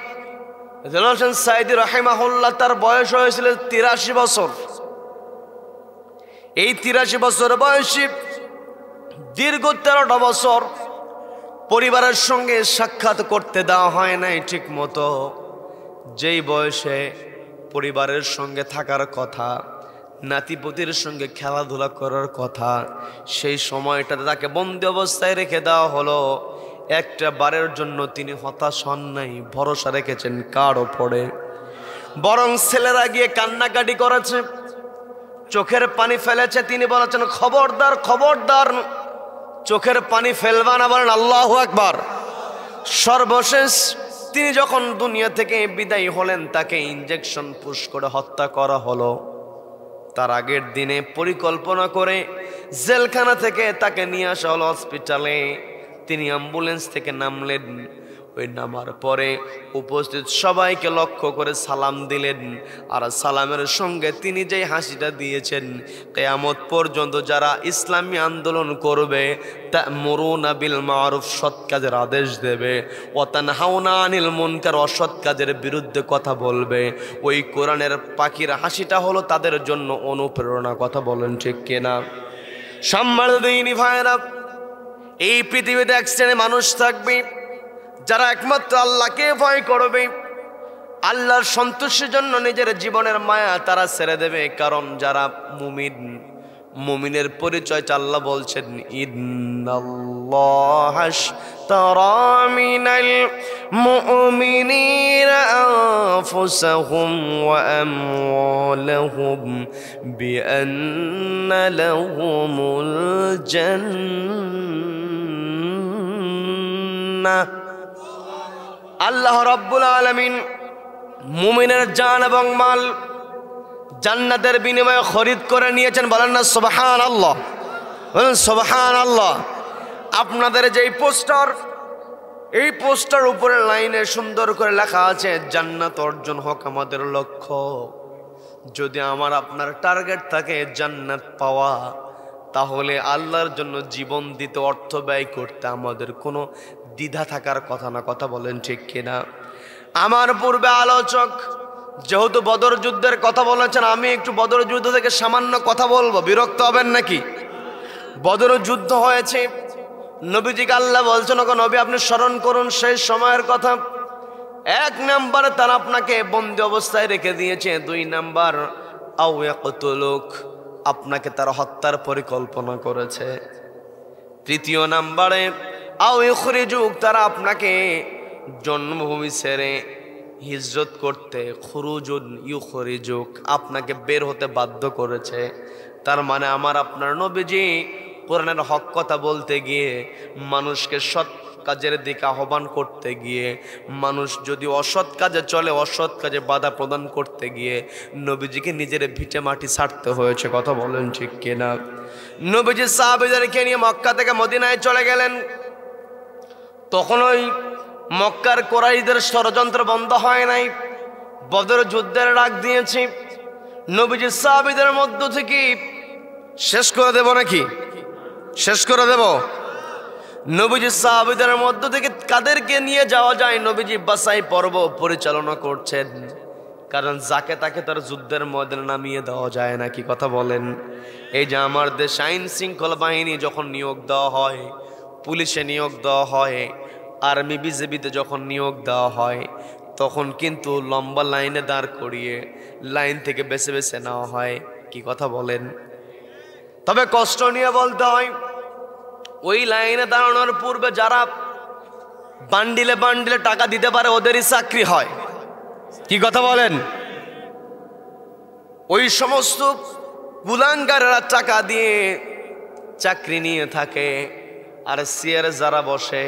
দেলোয়ার সাঈদী রাহিমাহুল্লাহ, তার বয়স হয়েছিল 83 বছর। এই 83 বছর বয়সী দীর্ঘ 13টা বছর পরিবারের সঙ্গে সাক্ষাৎ করতে দেওয়া হয় নাই ঠিক মতো। যেই বয়সে পরিবারের সঙ্গে থাকার কথা, নাতিপুতির সঙ্গে খেলাধুলা করার কথা, সেই সময়টাতে তাকে বন্দি অবস্থায় রেখে দেওয়া হলো। একটা বারের জন্য তিনি হতাশ হন নাই, ভরসা রেখেছেন কার ওপরে? বরং ছেলেরা গিয়ে কান্নাকাটি করেছে, চোখের পানি ফেলেছে। তিনি বলেছেন খবরদার, খবরদার, চোখের পানি ফেলবা না। বলেন আল্লাহু আকবার। সর্বশেষ তিনি যখন দুনিয়া থেকে বিদায় হলেন, তাকে ইনজেকশন পুশ করে হত্যা করা হলো। তার আগের দিনে পরিকল্পনা করে জেলখানা থেকে তাকে নিয়ে আসা হলো হসপিটালে। তিনি অ্যাম্বুলেন্স থেকে নামলেন। ওই নামার পরে উপস্থিত সবাইকে লক্ষ্য করে সালাম দিলেন। আর সালামের সঙ্গে তিনি যেই হাসিটা দিয়েছেন, কিয়ামত পর্যন্ত যারা ইসলামী আন্দোলন করবে, তা'মুরুনা বিল মা'রুফ, সৎ কাজের আদেশ দেবে, ওয়া তানহাউনা আনিল মুনকার, অসৎ কাজের বিরুদ্ধে কথা বলবে, ওই কোরআনের পাখির হাসিটা হলো তাদের জন্য অনুপ্রেরণা। কথা বলেন ঠিক কিনা? সম্মানিত দিনী ভাইরা, এই পৃথিবীতে এক শ্রেণীর মানুষ থাকবে যারা একমাত্র আল্লাহকে ভয় করবে, আল্লাহর সন্তুষ্টির জন্য নিজের জীবনের মায়া তারা ছেড়ে দেবে। কারণ যারা মুমিন, মুমিনের পরিচয় আল্লাহ বলছেন, ইন্নাল্লাহা আশতারা মিনাল মুমিনিনা আনফুসাহুম ওয়া আমওয়ালাহুম বিআন্না লাহুমুল জান্নাহ। আল্লাহ রাব্বুল আলামিন মুমিনের জান এবং মাল জান্নাতের বিনিময়ে খরিদ করে নিয়েছেন। বলেন না সুবহানাল্লাহ, বলেন সুবহানাল্লাহ। আপনাদের যেই পোস্টার, এই পোস্টার উপরে লাইনে সুন্দর করে লেখা আছে জান্নাত অর্জন হোক আমাদের লক্ষ্য। যদি আমার আপনার টার্গেট থাকে জান্নাত পাওয়া, তাহলে আল্লাহর জন্য জীবন দিতে, অর্থ ব্যয় করতে আমাদের কোনো দ্বিধা থাকার কথা না। কথা বলেন ঠিক কিনা? আমার পূর্বে আলোচক যেহেতু বদর যুদ্ধের কথা বলেছেন, আমি একটু বদর যুদ্ধ থেকে সামান্য কথা বলবো, বিরক্ত হবেন নাকি? বদর যুদ্ধ হয়েছে, নবীজিকে আল্লাহ বলছেন, ওগো নবী আপনি স্মরণ করুন সেই সময়ের কথা। 1 নম্বরে তারা আপনাকে বন্দি অবস্থায় রেখে দিয়েছে। 2 নাম্বার আও ইয়াকতুলুক, আপনাকে তারা হত্যার পরিকল্পনা করেছে। 3 নাম্বারে আও ইখরিজুক, তারা আপনাকে জন্মভূমি ছেড়ে হিজরত করতে, খুরুজুন ইউখরিজুক, আপনাকে বের হতে বাধ্য করেছে। তার মানে আমার আপনার নবীজি কোরআনের হক কথা বলতে গিয়ে, মানুষকে সৎ কাজের দিকে আহ্বান করতে গিয়ে, মানুষ যদি অসৎ কাজে চলে, অসৎ কাজে বাধা প্রদান করতে গিয়ে নবীজিকে নিজের ভিটে মাটি ছাড়তে হয়েছে। কথা বলেন ঠিক কিনা? নবীজি সাহাবীদেরকে নিয়ে মক্কা থেকে মদিনায় চলে গেলেন। তখন ওই মক্কার কুরাইশদের ষড়যন্ত্র বন্ধ হয় নাই। বদর যুদ্ধের ডাক দিয়েছি, নবীজি সাহাবীদের মধ্য থেকে শেষ করে দেব নাকি? শেষ করে দেব? নবীজি সাহাবীদের মধ্য থেকে কাদেরকে নিয়ে যাওয়া যায়, নবীজি বাছাই পর্ব পরিচালনা করছেন। কারণ যাকে তাকে তার যুদ্ধের ময়দানে নামিয়ে দেওয়া যায় না। কি কথা বলেন? এই যে আমার দেশ আইন শৃঙ্খলা বাহিনী যখন নিয়োগ দেওয়া হয়, পুলিশে নিয়োগ দেওয়া হয়, আর্মি বিজেপিতে যখন নিয়োগ দেওয়া হয় তখন কিন্তু লম্বা লাইনে দাঁড় করিয়ে লাইন থেকে বেছে বেছে নেওয়া হয়। কি কথা বলেন? তবে কষ্ট নিয়ে বলতে হয়, ওই লাইনে দাঁড়ানোর পূর্বে যারা বান্ডিলে বান্ডিলে টাকা দিতে পারে ওদেরই চাকরি হয়। কি কথা বলেন? ওই সমস্ত কুলাঙ্গারেরা টাকা দিয়ে চাকরি নিয়ে থাকে, আর চেয়ারে যারা বসে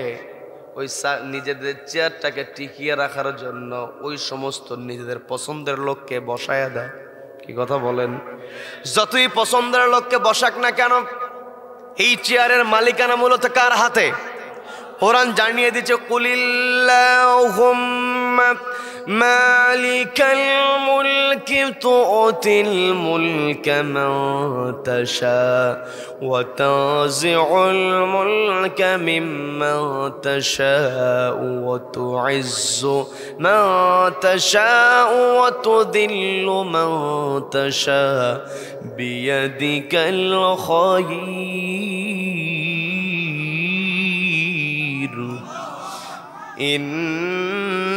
ওই নিজেদের চেয়ারটাকে টিকিয়ে রাখার জন্য ওই সমস্ত নিজেদের পছন্দের লোককে বসায়া দেয়। কি কথা বলেন? যতই পছন্দের লোককে বসাক না কেন, এই চেয়ারের মালিকানা মূলত কার হাতে? কোরআন জানিয়ে দিচ্ছে, কুলিল্লাহুম্মা মালিকাল মুলকি তুতিল মুলকা মান তাশা ওয়া তাযিউল মুলকা মিম্মান তাশা ওয়া তুইজ্জু মান তাশা ওয়া তুযিল্লু মান তাশা বিয়াদিকাল খায়র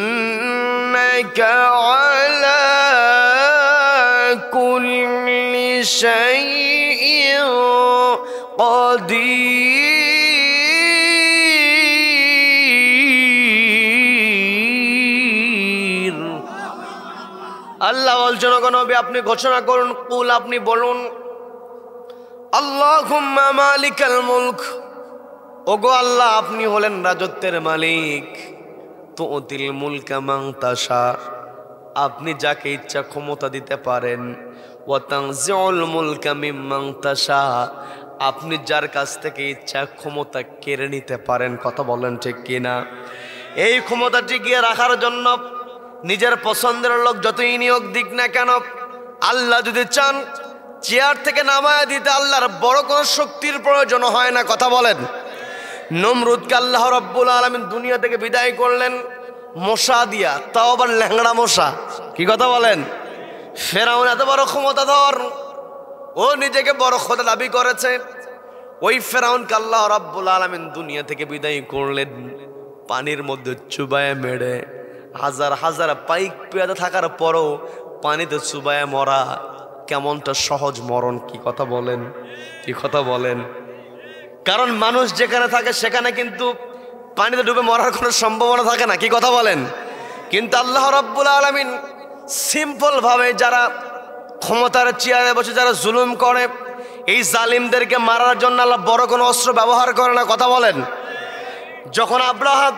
ইন্নাকা আলা কুল্লি শাইইন কাদির। আল্লাহ বলছেন, ওগো নবী আপনি ঘোষণা করুন, কুল আপনি বলুন, আল্লাহুম্মা মালিকাল মুলক, ওগো আল্লাহ আপনি হলেন রাজত্বের মালিক, তুতিল মুলকা মান তাশা, আপনি যাকে ইচ্ছা ক্ষমতা দিতে পারেন, ওয়া তানজিউল মুলকা মিম্মান তাশা, আপনি যার কাছ থেকে ইচ্ছা ক্ষমতা কেড়ে নিতে পারেন। কথা বলেন ঠিক কিনা? এই ক্ষমতা টিকিয়ে রাখার জন্য নিজের পছন্দের লোক যতই নিয়োগ দিক না কেন, আল্লাহ যদি চান চেয়ার থেকে নামায় দিতে আল্লাহর বড় কোনো শক্তির প্রয়োজন হয় না। কথা বলেন? নমরুদকে আল্লাহ রাব্বুল আলামিন দুনিয়া থেকে বিদায় করলেন মশা দিয়া, তাও আবার ল্যাংড়া মশা। কি কথা বলেন? ফেরাউন এত বড় ক্ষমতাধর, ও নিজেকে বড় খোদা দাবি করেছে। ওই ফেরাউনকে আল্লাহ রাব্বুল আলামিন দুনিয়া থেকে বিদায় করলেন পানির মধ্যে চুবায়ে মেরে। হাজার হাজার পাইক পেয়াদা থাকার পরও পানিতে চুবায়ে মরা কেমনটা সহজ মরণ। কি কথা বলেন? কি কথা বলেন? কারণ মানুষ যেখানে থাকে সেখানে কিন্তু পানিতে ডুবে মরার কোনো সম্ভাবনা থাকে না। কি কথা বলেন? কিন্তু আল্লাহ রাব্বুল আলামিন সিম্পল ভাবে যারা ক্ষমতার চেয়ারে বসে যারা জুলুম করে, এই জালিমদেরকে মারার জন্য আল্লাহ বড় কোনো অস্ত্র ব্যবহার করে না। কথা বলেন? যখন আব্রাহা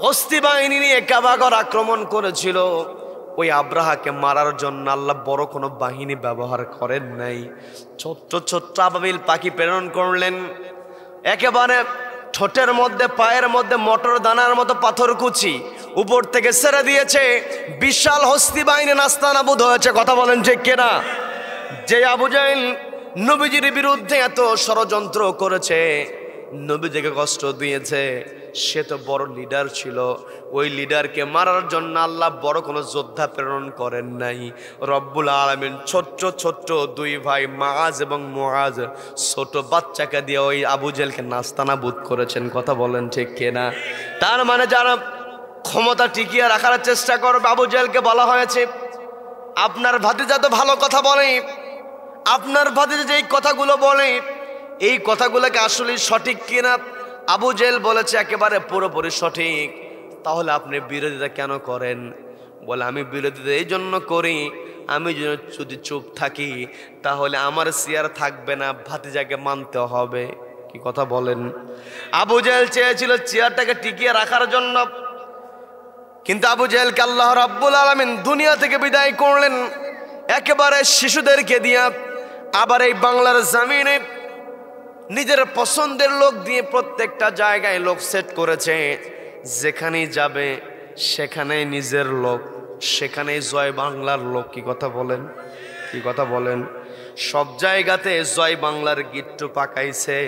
হস্তি বাহিনী নিয়ে কাবাগর আক্রমণ করেছিল, ওই আব্রাহাকে মারার জন্য আল্লাহ বড় কোনো বাহিনী ব্যবহার করেন নাই, ছোট্ট ছোট্ট আবাবিল পাখি প্রেরণ করলেন। একেবারে ঠোঁটের মধ্যে পায়ের মধ্যে মটর দানার মতো পাথর কুচি উপর থেকে ছেড়ে দিয়েছে, বিশাল হস্তি বাহিনী নাস্তানাবুদ হয়েছে। কথা বলেন ঠিক কিনা? যে আবু জাহেল নবীজির বিরুদ্ধে এত ষড়যন্ত্র করেছে, নবীজিকে কষ্ট দিয়েছে, সে তো বড় লিডার ছিল। ওই লিডারকে মারার জন্য আল্লাহ বড় কোনো যোদ্ধা প্রেরণ করেন নাই। রব্বুল আলামিন ছোট্ট ছোট্ট দুই ভাই মাআজ এবং মুআজ, ছোট বাচ্চাকে দিয়ে ওই আবু জেহেলকে নাস্তানাবুদ করেছেন। কথা বলেন ঠিক কিনা? তার মানে যারা ক্ষমতা টিকিয়ে রাখার চেষ্টা করবে, আবু জেহেলকে বলা হয়েছে আপনার ভাতিজা তো ভালো কথা বলে, আপনার ভাতিজা যেই কথাগুলো বলে এই কথাগুলোকে আসলে সঠিক কিনা? আবু জেহেল বলেছে একেবারে পুরোপুরি সঠিক। তাহলে আপনি বিরোধিতা কেন করেন? বলে আমি বিরোধিতা এই জন্য করি, আমি যদি চুপ থাকি তাহলে আমার চেয়ার থাকবে না, ভাতিজাকে মানতে হবে। কি কথা বলেন? আবু জেহেল চেয়েছিল চেয়ারটাকে টিকিয়ে রাখার জন্য, কিন্তু আবু জেহেলকে আল্লাহ রাব্বুল আলামিন দুনিয়া থেকে বিদায় করলেন একেবারে শিশুদেরকে দিয়া। আবার এই বাংলার জমিনে নিজের পছন্দের লোক দিয়ে প্রত্যেকটা জায়গায় লোক সেট করেছে, যেখানেই যাবে সেখানেই নিজের লোক, সেখানেই জয় বাংলার লোক। কি কথা বলেন? কি কথা বলেন? সব জায়গাতে জয় বাংলার গিট্টু পাকাইছে,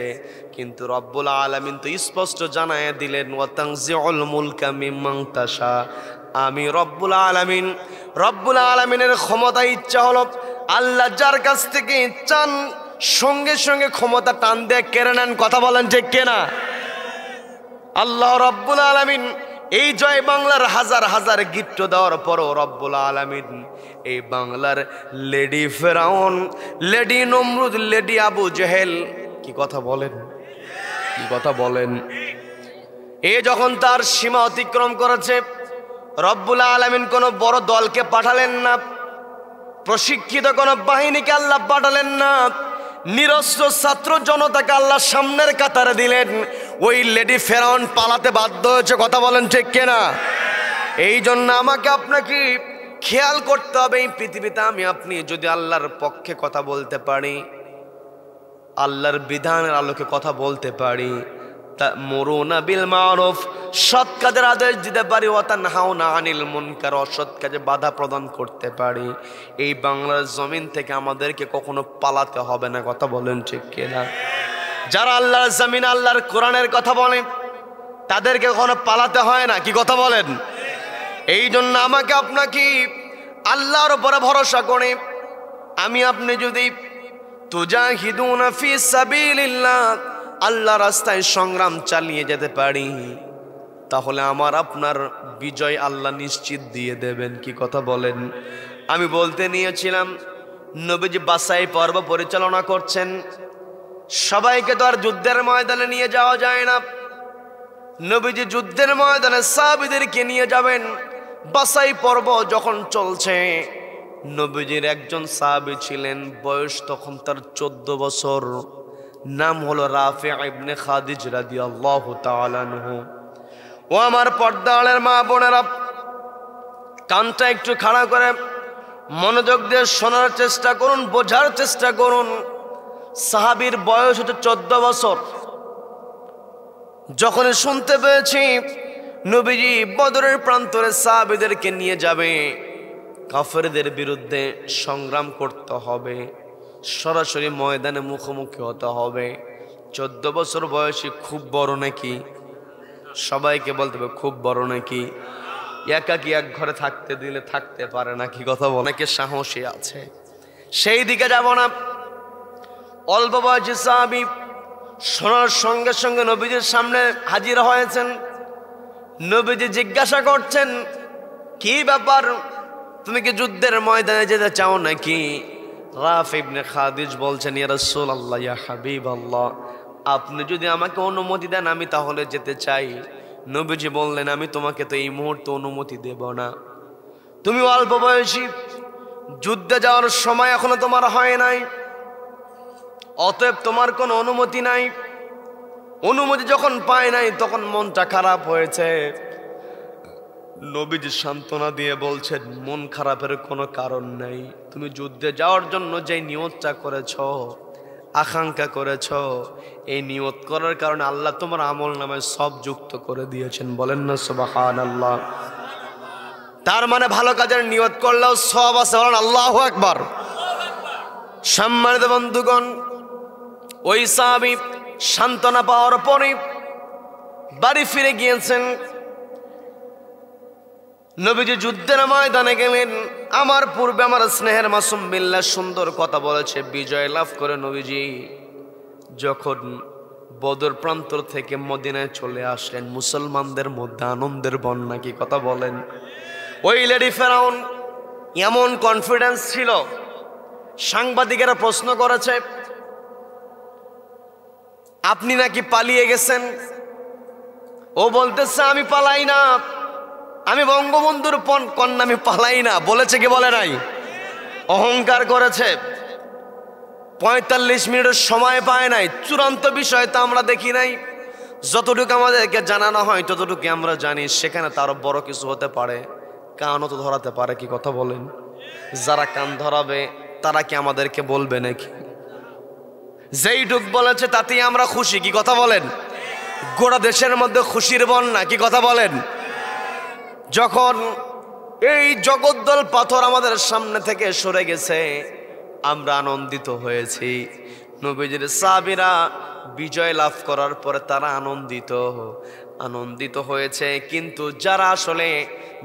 কিন্তু রব্বুল আলামিন তো স্পষ্ট জানায় দিলেন ওয়া তানজিউল মুলকা মিম্মান তাশা, আমি রব্বুল আলামিনের ক্ষমতা ইচ্ছা হলো আল্লাহ যার কাছ থেকে চান সঙ্গে সঙ্গে ক্ষমতা টান দিয়ে কেড়ে নেন। কথা বলেন ঠিক কিনা? আল্লাহ রাব্বুল আলামিন এই জয় বাংলার হাজার হাজার গিফট দেওয়ার পরও রব্বুল আলামিন এই বাংলার লেডি ফেরাউন, লেডি নমরুদ, লেডি আবু জেহেল, কি কথা বলেন, কি কথা বলেন, এ যখন তার সীমা অতিক্রম করেছে, রব্বুল আলামিন কোন বড় দলকে পাঠালেন না, প্রশিক্ষিত কোন বাহিনীকে আল্লাহ পাঠালেন না, নিরস্ত্র ছাত্র জনতাকে আল্লাহ সামনের কাতারে দিলেন। ওই লেডি ফেরাউন পালাতে বাধ্য হয়েছে, কথা বলেন ঠিক কিনা? এই জন্য আমাকে আপনাকে খেয়াল করতে হবে, এই পৃথিবীতে আমি আপনি যদি আল্লাহর পক্ষে কথা বলতে পারি, আল্লাহর বিধানের আলোকে কথা বলতে পারি, তা'মুরুনা বিল মারুফ, সৎ কাজের আদেশ দিতে পারি, ওয়া তানহাউনা আনিল মুনকার, অসৎ কাজে বাধা প্রদান করতে পারি, এই বাংলার জমিন থেকে আমাদেরকে কখনো পালাতে হবে না, কথা বলেন ঠিক কিনা? যারা আল্লাহর জমিন আল্লাহর কোরআনের কথা বলে তাদেরকে কখনো পালাতে হয় না, কি কথা বলেন? এই জন্য আমাকে আপনাকে আল্লাহর উপরে ভরসা করে আমি আপনি যদি তুজাহিদুনা ফি সাবিলিল্লাহ, আল্লাহ রাস্তায় সংগ্রাম চালিয়ে যেতে পারি, তাহলে আমার আপনার বিজয় আল্লাহ নিশ্চিত দিয়ে দেবেন, কি কথা বলেন? আমি বলতে নিয়েছিলাম নবীজি বাছাই পর্ব পরিচালনা করছেন, সবাইকে তো আর যুদ্ধের ময়দানে নিয়ে যাওয়া যায় না। নবীজি যুদ্ধের ময়দানে সাহাবীদেরকে নিয়ে যাবেন। বাছাই পর্ব যখন চলছে, নবীজির একজন সাহাবী ছিলেন, বয়স তখন তার 14 বছর, নাম হলো রাফি ইবনে খাদিজ রাদিয়াল্লাহু তাআলা আনহু। ও আমার পর্দার মা বোনেরা, কানটা একটু খাড়া করে মনোযোগ দিয়ে শোনার চেষ্টা করুন, বোঝার চেষ্টা করুন। সাহাবীর বয়স হচ্ছে 14 বছর। যখন শুনতে পেয়েছি নবীজি বদরের প্রান্তরে সাহাবীদেরকে নিয়ে যাবে, কাফেরদের বিরুদ্ধে সংগ্রাম করতে হবে, সরাসরি ময়দানে মুখোমুখি হতে হবে, 14 বছর বয়সী খুব বড় নাকি? সবাইকে বলতে হবে খুব বড় নাকি? একাকি এক ঘরে থাকতে দিলে থাকতে পারে না, কি কথা বলে? অনেকে সাহসী আছে, সেই দিকে যাব না। অল্প বয়সী সাহাবী শোনার সঙ্গে সঙ্গে নবীজির সামনে হাজির হয়েছেন। নবীজি জিজ্ঞাসা করছেন, কি ব্যাপার, তুমি কি যুদ্ধের ময়দানে যেতে চাও নাকি? রাফি ইবনে খাদিজ বলছেন, ইয়া রাসূলুল্লাহ, ইয়া হাবিবাল্লাহ, আপনি যদি আমাকে অনুমতি দেন আমি তাহলে যেতে চাই। নবীজি বললেন, আমি তোমাকে তো এই মুহূর্তে অনুমতি দেব না, তুমি অল্প বয়সী, যুদ্ধে যাওয়ার সময় এখনো তোমার হয় নাই, অতএব তোমার কোনো অনুমতি নাই। অনুমতি যখন পায় নাই তখন মনটা খারাপ হয়েছে। নবীজি সান্ত্বনা দিয়ে বলছেন, মন খারাপের কোনো কারণ নাই, তুমি যুদ্ধে যাওয়ার জন্য যে নিয়তটা করেছ, আকাঙ্ক্ষা করেছ, এই নিয়ত করার কারণে আল্লাহ তোমার আমল নামায় সব যুক্ত করে দিয়েছেন, বলেন না সুবহানাল্লাহ। তার মানে ভালো কাজের নিয়ত করলেও সব আছে, বলেন আল্লাহু আকবার। সম্মানিত বন্ধুগণ, ওই সাহাবী সান্ত্বনা পাওয়ার পরে বাড়ি ফিরে গিয়েছেন। নবীজি যুদ্ধের ময়দানে গেলেন। আমার পূর্বে আমার স্নেহের মাসুম বিল্লাহ সুন্দর কথা বলেছে, বিজয় লাভ করে নবীজি যখন বদর প্রান্তর থেকে মদিনায় চলে আসলেন, মুসলমানদের মধ্যে আনন্দের বন্যা, কি কথা বলেন? ওই লেডি ফেরাউন এমন কনফিডেন্স ছিল, সাংবাদিকেরা প্রশ্ন করেছে, আপনি নাকি পালিয়ে গেছেন? ও বলতেছে, আমি পালাই না, আমি বঙ্গবন্ধুর কন্যা, আমি পালাই না। বলেছে কি বলে নাই? অহংকার করেছে। 45 মিনিটের সময় পায় নাই। চূড়ান্ত বিষয় তো আমরা দেখি নাই, যতটুকু আমাদেরকে জানানো হয় ততটুকু আমরা জানি, সেখানে তার বড় কিছু হতে পারে, কানও তো ধরাতে পারে, কি কথা বলেন? যারা কান ধরাবে তারা কি আমাদেরকে বলবে নাকি? যেইটুক বলেছে তাতেই আমরা খুশি, কি কথা বলেন? গোটা দেশের মধ্যে খুশির বন্যা, কি কথা বলেন? যখন এই জগদ্দল পাথর আমাদের সামনে থেকে সরে গেছে, আমরা আনন্দিত হয়েছি। নবীজির সাহাবীরা বিজয় লাভ করার পরে তারা আনন্দিত হয়েছে, কিন্তু যারা আসলে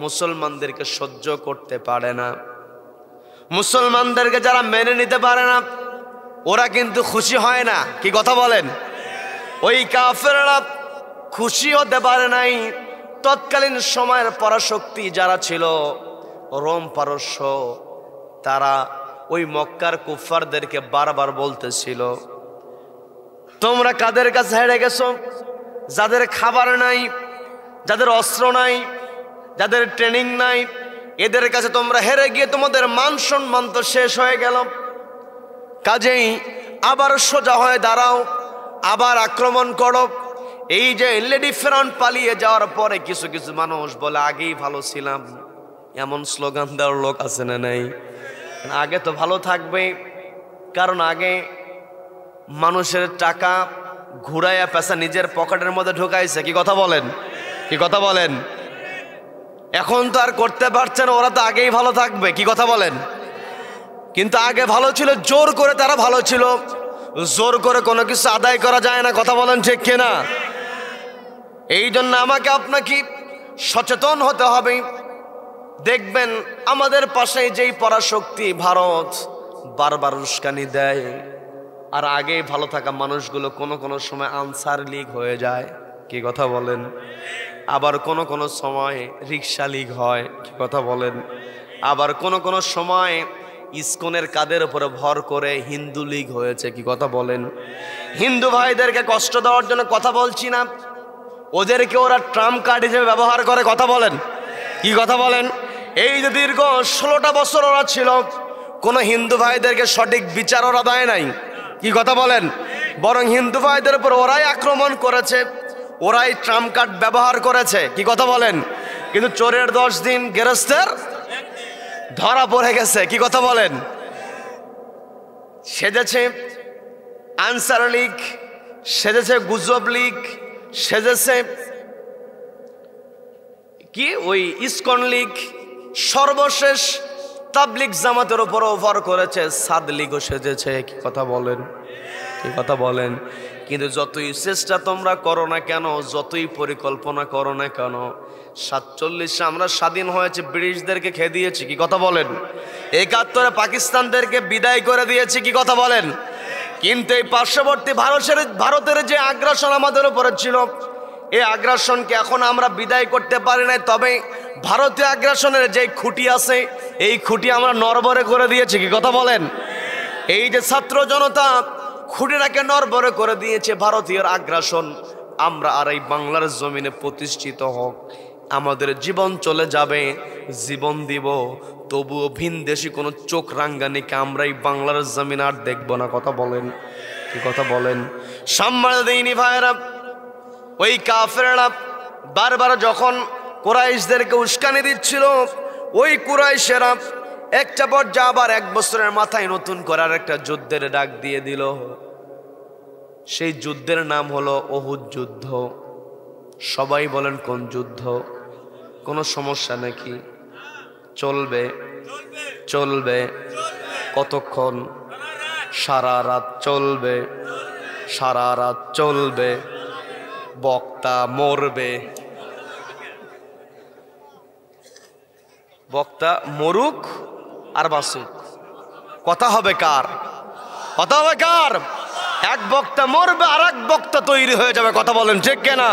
মুসলমানদেরকে সহ্য করতে পারে না, মুসলমানদেরকে যারা মেনে নিতে পারে না, ওরা কিন্তু খুশি হয় না, কি কথা বলেন? ওই কাফেররা খুশি হতে পারে নাই। তৎকালীন সময়ের পরাশক্তি যারা ছিল রোম পারস্য, তারা ওই মক্কার কুফফারদেরকে বারবার বলতেছিল, তোমরা কাদের কাছে হেরে গেছো? যাদের খাবার নাই, যাদের অস্ত্র নাই, যাদের ট্রেনিং নাই, এদের কাছে তোমরা হেরে গিয়ে তোমাদের মান সম্মান তো শেষ হয়ে গেল। কাজেই আবার সোজা হয়ে দাঁড়াও, আবার আক্রমণ করো। এই যে লেডি ফেরাউন পালিয়ে যাওয়ার পরে কিছু কিছু মানুষ বলে আগেই ভালো ছিলাম, এমন স্লোগান দেওয়ার লোক আছে না নাই? আগে তো ভালো থাকবে, কারণ আগে মানুষের টাকা ঘুরাইয়া পেশা নিজের পকেটের মধ্যে ঢুকাইছে। কি কথা বলেন? কি কথা বলেন? এখন তো আর করতে পারছে না, ওরা তো আগেই ভালো থাকবে। কি কথা বলেন? কিন্তু আগে ভালো ছিল, জোর করে তারা ভালো ছিল। জোর করে কোনো কিছু আদায় করা যায় না। কথা বলেন ঠিক কিনা? এই জন্য আমাকে আপনাকে সচেতন হতে হবে। দেখবেন আমাদের পাশে যেই পরাশক্তি ভারত বারবার উস্কানি দেয়, আর আগে ভালো থাকা মানুষগুলো কোনো কোনো সময় আনসার লীগ হয়ে যায়। কি কথা বলেন? আবার কোনো কোনো সময় রিক্সা লীগ হয়। কি কথা বলেন? আবার কোনো কোনো সময় ইসকনের কাদের উপরে ভর করে হিন্দু লীগ হয়েছে। কি কথা বলেন? হিন্দু ভাইদেরকে কষ্ট দেওয়ার জন্য কথা বলছি না, ওদেরকে ওরা ট্রাম্প কার্ড হিসেবে ব্যবহার করে। কথা বলেন? কি কথা বলেন? এই যে দীর্ঘ 16টা বছর ওরা ছিল, কোনো হিন্দু ভাইদেরকে সঠিক বিচার ওরা দেয় নাই। কি কথা বলেন? বরং হিন্দু ভাইদের উপর ওরাই আক্রমণ করেছে, ওরাই ট্রাম্প কার্ড ব্যবহার করেছে। কি কথা বলেন? কিন্তু চোরের 10 দিন, গেরস্তের ধরা পড়ে গেছে। কি কথা বলেন? সেজেছে আনসার লীগ, সেজেছে গুজব লীগ, সেজেছে কি ওই ইসকন লীগ, সর্বশেষ তাবলিগ জামাতের উপর ওভার করেছে, সাদ লীগও সেজেছে। কি কথা বলেন? কি কথা বলেন? কিন্তু যতই চেষ্টা তোমরা করো না কেন, যতই পরিকল্পনা করো না কেন, 47 আমরা স্বাধীন হয়েছে, ব্রিটিশদেরকে খেয়ে দিয়েছি। কি কথা বলেন? 71 পাকিস্তানদেরকে বিদায় করে দিয়েছি। কি কথা বলেন? কিন্তু এই পার্শ্ববর্তী ভারতের যে আগ্রাসন আমাদের উপরে ছিল, এই আগ্রাসনকে এখন আমরা বিদায় করতে পারি নাই। তবে ভারতীয় আগ্রাসনের যে খুঁটি আছে, এই খুঁটি আমরা নড়বড়ে করে দিয়েছি। কি কথা বলেন? এই যে ছাত্র জনতা খুঁটিটাকে নড়বড়ে করে দিয়েছে ভারতীয় আগ্রাসন। আমরা আর এই বাংলার জমিনে প্রতিষ্ঠিত হোক, আমাদের জীবন চলে যাবে, জীবন দিব, তবুও ভিনদেশি কোনো চোখ রাঙ্গানিকে আমরা এই বাংলার জমিন আর দেখবো না। কথা বলেন? কি কথা বলেন? সাম্মাল দেইনি ভাইরা, ওই কাফেররা বারবার যখন কুরাইশদেরকে উস্কানি দিচ্ছিল, ওই কুরাইশেরা একটা পর্যায়ে আবার 1 বছরের মাথায় নতুন করার একটা যুদ্ধের ডাক দিয়ে দিল। সেই যুদ্ধের নাম হলো উহুদ যুদ্ধ। সবাই বলেন কোন যুদ্ধ? কোনো সমস্যা নাকি? চলবে? চলবে। কতক্ষণ? সারা রাত চলবে। সারা রাত চলবে। বক্তা মরবে। বক্তা মরুক আর বাসুক, কথা হবে কার? কথা হবে কার? এক বক্তা মরবে আর এক বক্তা তৈরি হয়ে যাবে। কথা বলেন ঠিক কিনা?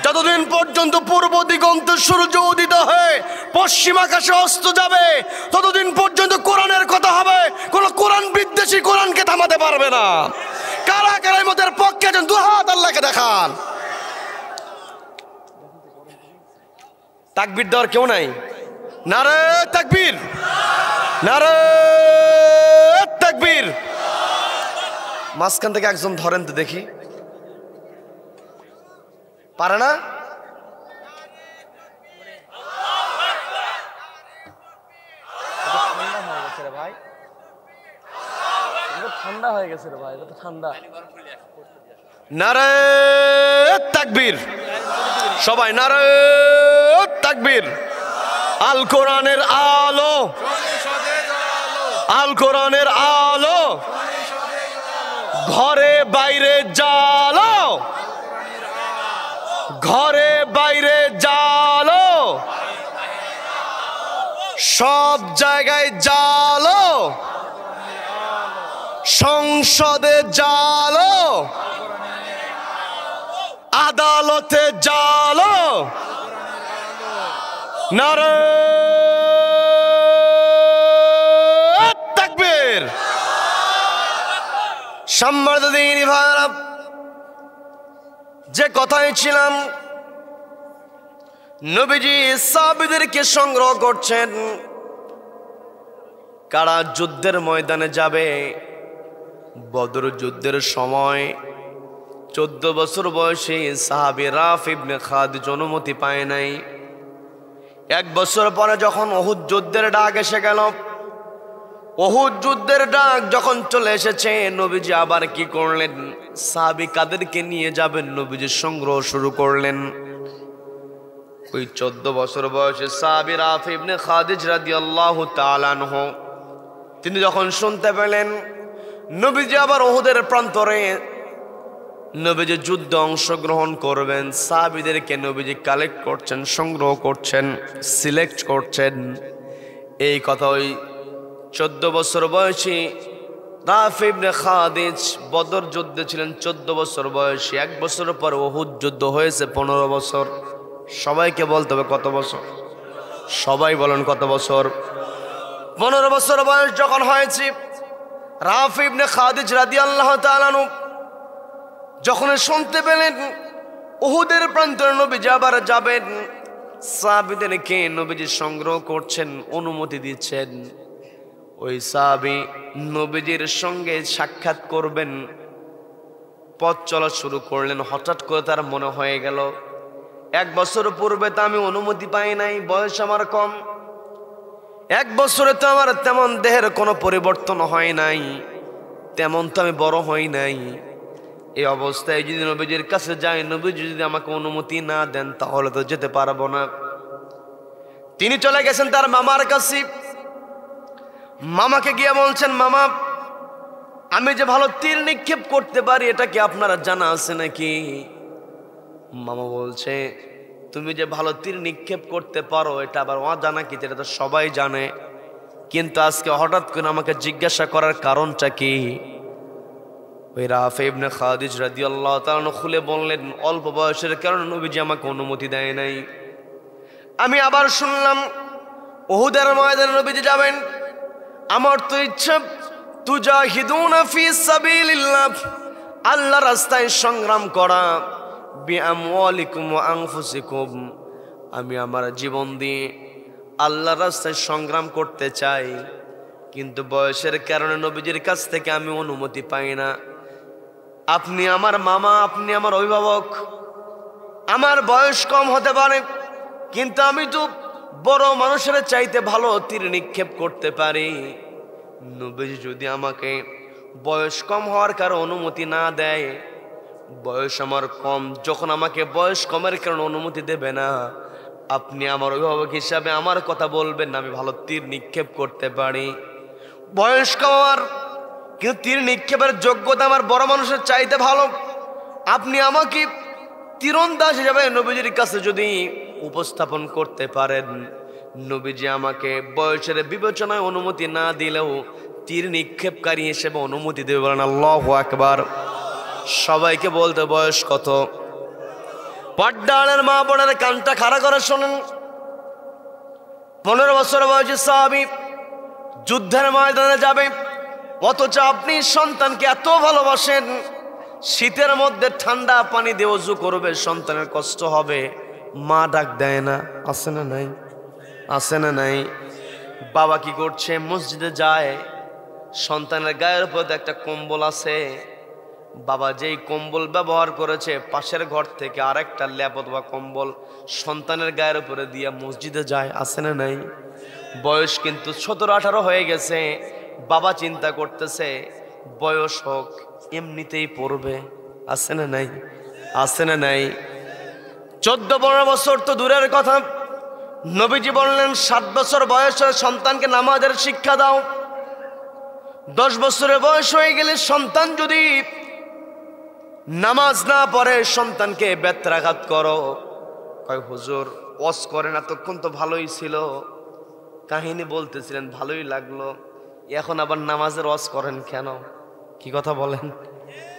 যতদিন পর্যন্ত পূর্ব দিগন্তে সূর্য উদিত হয়ে পশ্চিম আকাশে অস্ত যাবে, ততদিন পর্যন্ত কোরআনের কথা হবে। কোন কোরআন বিদ্বেষী কোরআনকে থামাতে পারবে না। কারা কারা আমাদের পক্ষে আছেন? 2 হাত আল্লাহকে দেখান। তাকবীর দেওয়ার কেউ নাই? নারে তাকবীর, নারে তাকবীর। মাঝখান থেকে একজন ধরেন তো দেখি, পারে না? ঠান্ডা হয়ে গেছে রে ভাই, ঠান্ডা। নারে তাকবীর, সবাই নারে তাকবীর। আল কোরআনের আলো, আল কোরআনের আলো, ঘরে বাইরে জালো, ঘরে বাইরে জালো, সব জায়গায় জালো, সংসদে জালো, আদালতে জালো, নারে তাকবীর। সম্মানিত দিনী ভাইরা, যে কথায় ছিলাম, নবীজি সাহাবীদেরকে সংগ্রহ করছেন। কারা যুদ্ধের ময়দানে যাবে? বদর যুদ্ধের সময় 14 বছর বয়সী সাহাবী রাফি ইবনে খাদিজ অনুমতি পায় নাই। 1 বছর পরে যখন উহুদ যুদ্ধের ডাক এসে গেল, উহুদ যুদ্ধের ডাক যখন চলে এসেছে, নবীজি আবার কি করলেন? সাহাবী কাদেরকে নিয়ে যাবেন নবীজি সংগ্রহ শুরু করলেন। ওই 14 বছর বয়সে সাহাবী রাফি ইবনে খাদিজ রাদিয়াল্লাহু তাআলা আনহু, তিনি যখন শুনতে পেলেন নবীজি আবার উহুদের প্রান্তরে নবীজি যুদ্ধে অংশগ্রহণ করবেন, সাহাবীদেরকে নবীজি কালেক্ট করছেন, সংগ্রহ করছেন, সিলেক্ট করছেন। এই কথা ওই 14 বছর বয়সী রাফি ইবনে খাদিজ বদর যুদ্ধে ছিলেন 14 বছর বয়সী। 1 বছর পর উহুদ যুদ্ধ হয়েছে 15 বছর। সবাইকে বলতে হবে কত বছর? সবাই বলেন কত বছর? 15 বছর বয়স যখন হয়েছে, রাফি ইবনে খাদিজ রাদিয়াল্লাহু তাআলা আনহু যখন শুনতে পেলেন উহুদের প্রান্তরে নবীজি আবার যাবেন, সাহাবীদেরকে নবীজি সংগ্রহ করছেন, অনুমতি দিচ্ছেন। ওই সাহাবী নবীজির সঙ্গে সাক্ষাৎ করবেন, পথ চলা শুরু করলেন। হঠাৎ করে তার মনে হয়ে গেল, 1 বছর পূর্বে তো আমি অনুমতি পাই নাই, বয়স আমার কম। 1 বছরে তো আমার তেমন দেহের কোনো পরিবর্তন হয় নাই, তেমন তো আমি বড় হই নাই। এই অবস্থায় যদি নবীজির কাছে যাই, নবীজি যদি আমাকে অনুমতি না দেন তাহলে তো যেতে পারবো না। তিনি চলে গেছেন তার মামার কাছে। মামাকে গিয়ে বলছেন, মামা, আমি যে ভালো তীর নিক্ষেপ করতে পারি এটা কি আপনারা জানা আছে নাকি? মামা বলছে, তুমি যে ভালো তীর নিক্ষেপ করতে পারো এটা আবার অজানা কি? এটা তো সবাই জানে, কিন্তু আজকে হঠাৎ করে আমাকে জিজ্ঞাসা করার কারণটা কি? ওই রাফি ইবনে খাদিজ রাদিয়াল্লাহু তাআলা খুলে বললেন, অল্প বয়সের কারণে নবীজি আমাকে অনুমতি দেয় নাই। আমি আবার শুনলাম উহুদের ময়দানে নবীজি যাবেন। আমার তো ইচ্ছা, তুজাহিদুনা ফি সাবিলিল্লাহ, আল্লাহর রাস্তায় সংগ্রাম করা, বিআমওয়ালিকুম ওয়া আনফুসিকুম, আমি আমার জীবন দিয়ে আল্লাহর রাস্তায় সংগ্রাম করতে চাই, কিন্তু বয়সের কারণে নবীজির কাছ থেকে আমি অনুমতি পাই না। আপনি আমার মামা, আপনি আমার অভিভাবক, আমার বয়স কম হতে পারে, কিন্তু আমি তো বড় মানুষের চাইতে ভালো তীর নিক্ষেপ করতে পারি। নবীজি যদি আমাকে বয়স কম হওয়ার কারণে অনুমতি না দেয়, বয়স আমার কম, যখন আমাকে বয়স কমের কারণে অনুমতি দেবে না, আপনি আমার অভিভাবক হিসাবে আমার কথা বলবেন না, আমি ভালো তীর নিক্ষেপ করতে পারি। বয়স কম আমার, কিন্তু তীর নিক্ষেপের যোগ্যতা আমার বড় মানুষের চাইতে ভালো। আপনি আমাকে তীরন্দাজ হিসাবে নবীজির কাছে যদি উপস্থাপন করতে পারেন, নবীজি আমাকে বয়সের বিবেচনায় অনুমতি না দিলেও তীর নিক্ষেপকারী হিসেবে অনুমতি দেবে। বলেন আল্লাহু আকবার। সবাইকে বলতে, বয়স কত? পর্দার মা বোনের কানটা খাড়া করে শোনেন। 15 বছর বয়সী সাহাবী যুদ্ধের ময়দানে যাবে, অথচ আপনি সন্তানকে এত ভালোবাসেন, শীতের মধ্যে ঠান্ডা পানি দিয়ে ওযু করবে, সন্তানের কষ্ট হবে, মা ডাক দেয় না? আছে না নাই? আছে না নাই? বাবা কি করছে? মসজিদে যায়, সন্তানের গায়ের উপর একটা কম্বল আছে, বাবা যেই কম্বল ব্যবহার করেছে পাশের ঘর থেকে আরেকটা ল্যাপ অথবা কম্বল সন্তানের গায়ের উপরে দিয়ে মসজিদে যায়। আছে না নাই? বয়স কিন্তু 17-18 হয়ে গেছে, বাবা চিন্তা করতেছে বয়স হোক, এমনিতেই পড়বে। আছে না নাই? আছে না নাই? 14-15 বছর তো দূরের কথা, নবীজি বললেন 7 বছর বয়সে সন্তানকে নামাজের শিক্ষা দাও। 10 বছরের বয়স হয়ে গেলে সন্তান যদি নামাজ না পড়ে সন্তানকে বেত্রাঘাত করো। কয় হুজুর ওয়াজ করেন, এতক্ষণ তো ভালোই ছিল, কাহিনী বলতেছিলেন ভালোই লাগলো, এখন আবার নামাজের ওয়াজ করেন কেন? কি কথা বলেন?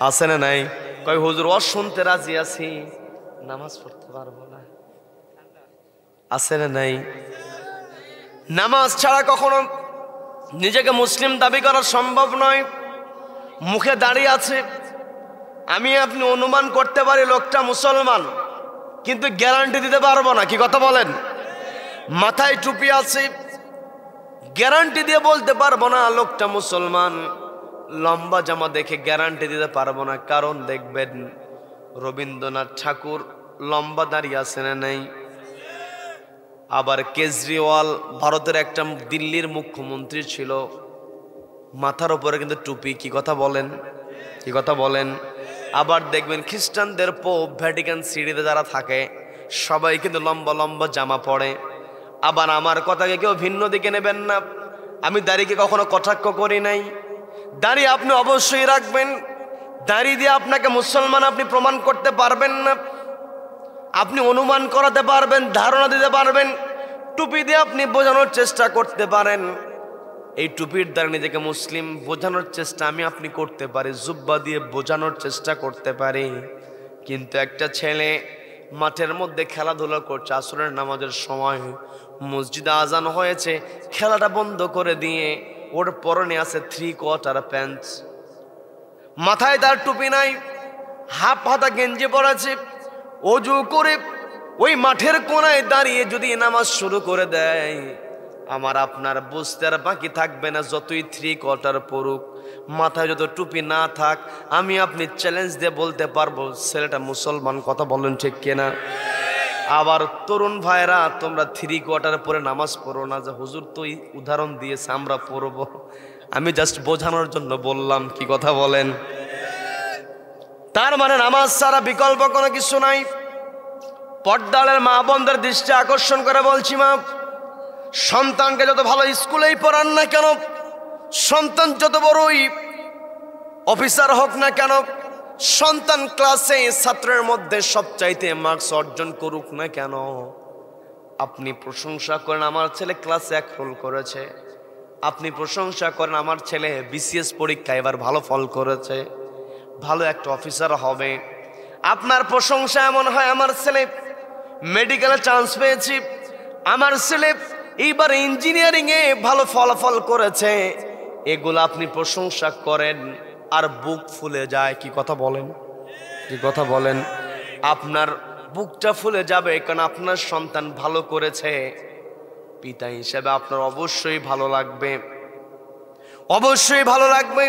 আছে না নাই? কয় হুজুর ওয়াজ শুনতে রাজি আছি, নামাজ পড়তে পারবো না, আছে না নাই? নামাজ ছাড়া কখনো নিজেকে মুসলিম দাবি করা সম্ভব নয়। মুখে দাঁড়িয়ে আছে, আমি আপনি অনুমান করতে পারি লোকটা মুসলমান, কিন্তু গ্যারান্টি দিতে পারবো না। কি কথা বলেন? মাথায় টুপি আছে, গ্যারান্টি দিয়ে বলতে পারবো না লোকটা মুসলমান। লম্বা জামা দেখে গ্যারান্টি দিতে পারবো না, কারণ দেখবেন রবীন্দ্রনাথ ঠাকুর লম্বা দাঁড়িয়ে আছে না নাই? আবার কেজরিওয়াল ভারতের একটা দিল্লির মুখ্যমন্ত্রী ছিল, মাথার উপরে কিন্তু টুপি। কি কথা বলেন? কি কথা বলেন? আবার দেখবেন খ্রিস্টানদের পোপ ভ্যাটিকান সিটিতে যারা থাকে সবাই কিন্তু লম্বা লম্বা জামা পরে। আবার আমার কথাকে কেউ ভিন্ন দিকে নেবেন না, আমি দাড়িকে কখনো কটাক্ষ করি নাই। দাড়ি আপনি অবশ্যই রাখবেন, দাড়ি দিয়ে আপনাকে মুসলমান আপনি প্রমাণ করতে পারবেন না। আপনি অনুমান করাতে পারবেন, ধারণা দিতে পারবেন, টুপি দিয়ে আপনি বোঝানোর চেষ্টা করতে পারেন। এই টুপির দ্বারা নিজেকে মুসলিম বোঝানোর চেষ্টা আমি আপনি করতে পারি, জুব্বা দিয়ে বোঝানোর চেষ্টা করতে পারি। কিন্তু একটা ছেলে মাঠের মধ্যে খেলাধুলা করছে, আসরের নামাজের সময় মসজিদে আজান হয়েছে, খেলাটা বন্ধ করে দিয়ে ওর পরনে আছে 3/4 প্যান্ট, মাথায় তার টুপি নাই, হাফ হাতা গেঞ্জি পরেছে, অজু করে ওই মাঠের কোনায় দাঁড়িয়ে যদি নামাজ শুরু করে দেয়, আমার আপনার বুঝতে আর বাকি থাকবে না। যতই 3/4 পড়ুক, মাথায় যত টুপি না থাক, আমি আপনি চ্যালেঞ্জ দিয়ে বলতে পারবো ছেলেটা মুসলমান। কথা বলেন ঠিক কিনা? আবার তরুণ ভাইরা, তোমরা 3/4 পরে নামাজ পড়ো না, যে হুজুর তো উদাহরণ দিয়েছে আমরা পড়বো, আমি জাস্ট বোঝানোর জন্য বললাম। কি কথা বলেন? তার মানে নামাজ ছাড়া বিকল্প কোনো কিছু নাই। পর্দালের মা বোনদের দৃষ্টি আকর্ষণ করে বলছি, মা, সন্তানকে যত ভালো স্কুলেই পড়ান না কেন, সন্তান যত বড়ই অফিসার হোক না কেন, সন্তান ক্লাসে ছাত্রের মধ্যে সবচাইতে মার্কস অর্জন করুক না কেন, আপনি প্রশংসা করেন আমার ছেলে ক্লাসে 1 রোল করেছে, আপনি প্রশংসা করেন আমার ছেলে বিসিএস পরীক্ষায় এবার ভালো ফল করেছে, ভালো একটা অফিসার হবে। আপনার প্রশংসা এমন হয়, আমার ছেলে মেডিকেলে চান্স পেয়েছি, আমার ছেলে এইবার ইঞ্জিনিয়ারিং এ ভালো ফলাফল করেছে, এগুলো আপনি প্রশংসা করেন আর বুক ফুলে যায়। কি কথা বলেন? কি কথা বলেন? আপনার বুকটা ফুলে যাবে, কারণ আপনার সন্তান ভালো করেছে। পিতা হিসেবে আপনার অবশ্যই ভালো লাগবে, অবশ্যই ভালো লাগবে।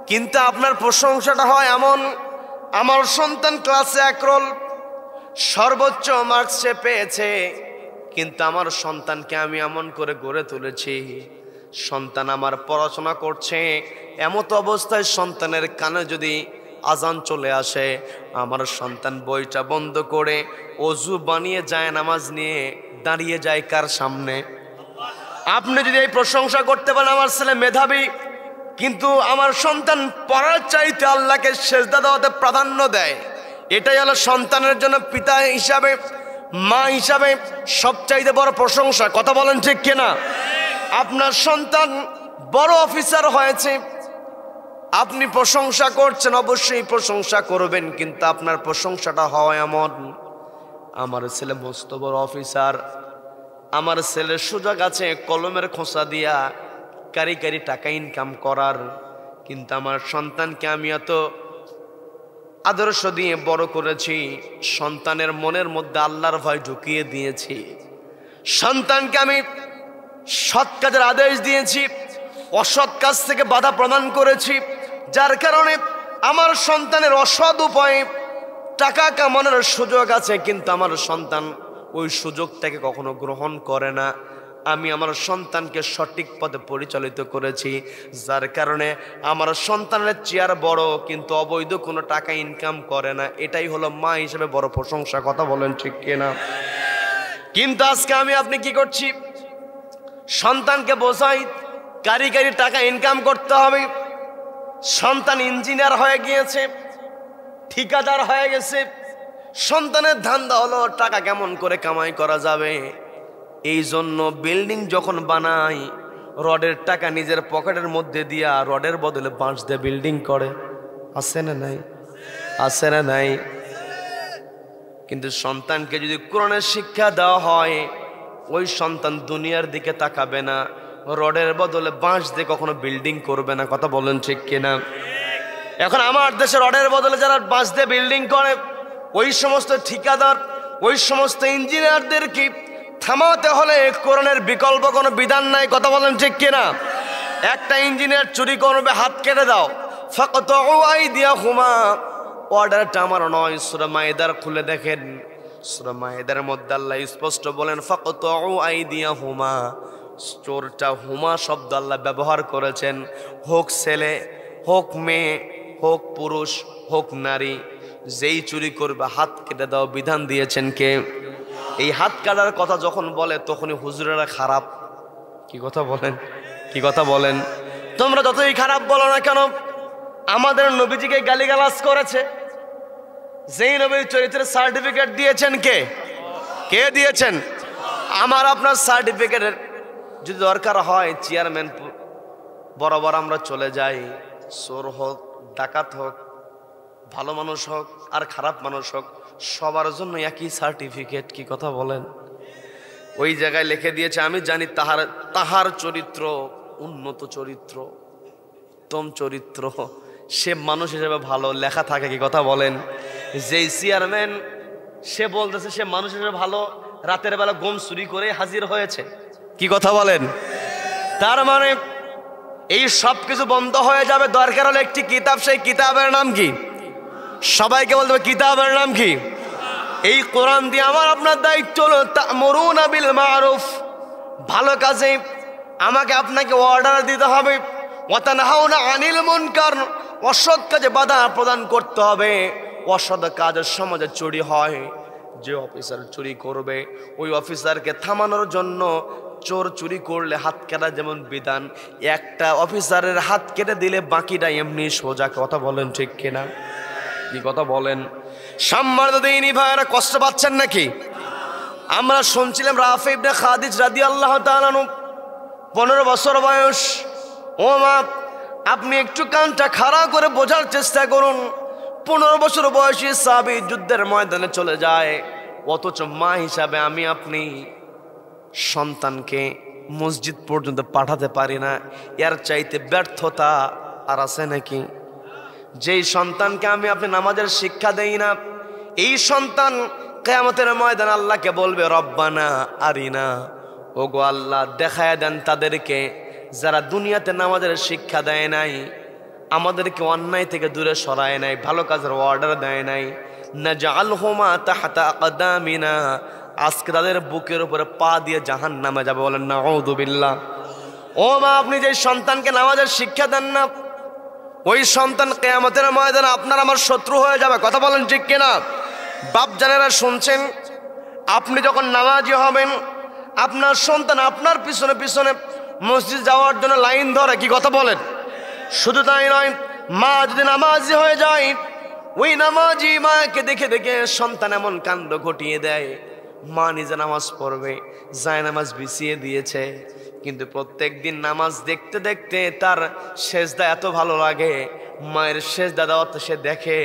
কিন্তু আপনার প্রশংসাটা হয় এমন, আমার সন্তান ক্লাসে 1 রোল সর্বোচ্চ মার্কস সে পেয়েছে, কিন্তু আমার সন্তানকে আমি এমন করে গড়ে তুলেছি, সন্তান আমার পড়াশোনা করছে, এমত অবস্থায় সন্তানের কানে যদি আজান চলে আসে, আমার সন্তান বইটা বন্ধ করে অজু বানিয়ে যায়, নামাজ নিয়ে দাঁড়িয়ে যায় কার সামনে? আপনি যদি এই প্রশংসা করতে পারেন আমার ছেলে মেধাবী, কিন্তু আমার সন্তান পড়ার চাইতে আল্লাহকে সেজদা দেওয়াতে প্রাধান্য দেয়, এটাই হলো সন্তানের জন্য পিতা হিসাবে, মা হিসাবে সবচাইতে বড় প্রশংসা। কথা বলেন ঠিক কিনা? আপনার সন্তান বড় অফিসার হয়েছে, আপনি প্রশংসা করছেন, অবশ্যই প্রশংসা করবেন, কিন্তু আপনার প্রশংসাটা হয় এমন, আমার ছেলে মস্ত বড় অফিসার, আমার ছেলের সুযোগ আছে কলমের খোঁচা দিয়া কারি কারি টাকা ইনকাম করার, কিন্তু আমার সন্তানকে আমি এত আদর্শ দিয়ে বড় করেছি, সন্তানের মনের মধ্যে আল্লাহর ভয় ঢুকিয়ে দিয়েছি, সন্তানকে আমি সৎ কাজের আদেশ দিয়েছি, অসৎ কাজ থেকে বাধা প্রদান করেছি, যার কারণে আমার সন্তানের অসৎ উপায়ে টাকা কামানোর সুযোগ আছে, কিন্তু আমার সন্তান ওই সুযোগটাকে কখনো গ্রহণ করে না। আমি আমার সন্তানকে সঠিক পথে পরিচালিত করেছি, যার কারণে আমার সন্তানের চেয়ার বড়, কিন্তু অবৈধ কোনো টাকা ইনকাম করে না। এটাই হলো মা হিসেবে বড় প্রশংসা। কথা বলেন ঠিক কিনা? কিন্তু আজকে আমি আপনি কি করছি? সন্তানকে বোঝাই কারি কারি টাকা ইনকাম করতে হবে, সন্তান ইঞ্জিনিয়ার হয়ে গিয়েছে, ঠিকাদার হয়ে গেছে, সন্তানের ধান্দা হলো টাকা কেমন করে কামাই করা যাবে। এই জন্য বিল্ডিং যখন বানায়, রডের টাকা নিজের পকেটের মধ্যে দিয়া রডের বদলে বাঁশ দিয়ে বিল্ডিং করে। আছে না নাই? আছে না নাই? কিন্তু সন্তানকে যদি কোরআনের শিক্ষা দেওয়া হয়, ওই সন্তান দুনিয়ার দিকে তাকাবে না, রডের বদলে বাঁশ দিয়ে কখনো বিল্ডিং করবে না। কথা বলেন ঠিক কিনা? এখন আমার দেশে রডের বদলে যারা বাঁশ দিয়ে বিল্ডিং করে, ওই সমস্ত ঠিকাদার, ওই সমস্ত ইঞ্জিনিয়ারদের কি থামাতে হলে কোরআনের বিকল্প কোনো বিধান নাই? কথা বলেন ঠিক কিনা? একটা ইঞ্জিনিয়ার চুরি করবে, হাত কেটে দাও, ফাকতাউ আইদিয়াহুমা, অর্ডারটা আমার নয়। সূরা মায়েদার খুলে দেখেন, সূরা মায়েদার মধ্যে আল্লাহ স্পষ্ট বলেন ফাকতাউ আইদিয়াহুমা। চোরটা হুমা শব্দ আল্লাহ ব্যবহার করেছেন, হোক ছেলে, হোক মেয়ে, হোক পুরুষ, হোক নারী, যেই চুরি করবে হাত কেটে দাও বিধান দিয়েছেন কে? এই হাত কাটার কথা যখন বলে তখনই হুজুরেরা খারাপ। কি কথা বলেন? কি কথা বলেন? তোমরা যতই খারাপ বলো না কেন, আমাদের নবীজিকে গালিগালাজ করেছে, যেই নবীর চরিত্রের সার্টিফিকেট দিয়েছেন কে? কে দিয়েছেন? আমার আপনার সার্টিফিকেটের যদি দরকার হয়, চেয়ারম্যান বরাবর আমরা চলে যাই, চোর হোক, ডাকাত হোক, ভালো মানুষ হোক আর খারাপ মানুষ হোক, সবার জন্য একই সার্টিফিকেট। কি কথা বলেন? ওই জায়গায় লিখে দিয়েছে, আমি জানি তাহার চরিত্র উন্নত চরিত্র, উত্তম চরিত্র, সে মানুষ হিসেবে ভালো, লেখা থাকে। কি কথা বলেন? যেই চেয়ারম্যান সে বলতেছে সে মানুষ হিসেবে ভালো, রাতের বেলা গম চুরি করে হাজির হয়েছে। কি কথা বলেন? তার মানে এই সব কিছু বন্ধ হয়ে যাবে। দরকার হলে একটি কিতাব, সেই কিতাবের নাম কি? সবাইকে বলতে হবে কিতাবের নাম কি? এই কোরআন দিয়ে আমার আপনার দায়িত্ব হলো তা'মুরুনা বিল মা'রুফ, ভালো কাজে আমাকে আপনাকে অর্ডার দিতে হবে, ওয়া তানহাউনা আনিল মুনকার, অসৎ কাজে বাধা প্রদান করতে হবে। অসৎ কাজের সমাজে চুরি হয়, যে অফিসার চুরি করবে ওই অফিসারকে থামানোর জন্য চোর চুরি করলে হাত কাটা যেমন বিধান, একটা অফিসারের হাত কেটে দিলে বাকিটা এমনি সোজা। কথা বলেন ঠিক কিনা? কি কথা বলেন? সম্মানিত দিনী ভাইরা, কষ্ট পাচ্ছেন নাকি? আমরা শুনছিলাম রাফি ইবনে খাদিজ রাদিয়াল্লাহু তাআলা আনহু, 15 বছর বয়স। ও মা, আপনি একটু কানটা খাড়া করে বোঝার চেষ্টা করুন। 15 বছর বয়সী সাহাবী যুদ্ধের ময়দানে চলে যায়, অথচ মা হিসাবে আমি আপনি সন্তানকে মসজিদ পর্যন্ত পাঠাতে পারি না। এর চাইতে ব্যর্থতা আর আছে নাকি? যেই সন্তানকে আমি আপনি নামাজের শিক্ষা দেই না, এই সন্তান কিয়ামতের ময়দানে আল্লাহকে বলবে রব্বানা আরিনা, ওগো আল্লাহ দেখায় দেন তাদেরকে যারা দুনিয়াতে নামাজের শিক্ষা দেয় নাই, আমাদেরকে অন্যায় থেকে দূরে সরায় নাই, ভালো কাজের অর্ডার দেয় নাই, নাজআলহুমা তাহতা আকদামিনা, আজকে তাদের বুকের উপরে পা দিয়ে জাহান্নামে যাবে। বলেন নাউযু বিল্লাহ। ও মা, আপনি যে সন্তানকে নামাজের শিক্ষা দেন না, ওই সন্তান কিয়ামতের ময়দানে আপনার আমার শত্রু হয়ে যাবে। কথা বলেন ঠিক কিনা? বাপ জানেরা শুনছেন, আপনি যখন নামাজি হবেন, আপনার সন্তান আপনার পিছনে পিছনে মসজিদ যাওয়ার জন্য লাইন ধরে। কি কথা বলেন? শুধু তাই নয়, মা যদি নামাজি হয়ে যায়, ওই নামাজি মাকে দেখে দেখে সন্তান এমন কাণ্ড ঘটিয়ে দেয়, মা নিজে নামাজ পড়বে, যায় নামাজ বিছিয়ে দিয়েছে, কিন্তু প্রত্যেক দিন নামাজ দেখতে দেখতে তার সেজদা এত ভালো লাগে, মায়ের সেজদা দেওয়াতে সে দেখে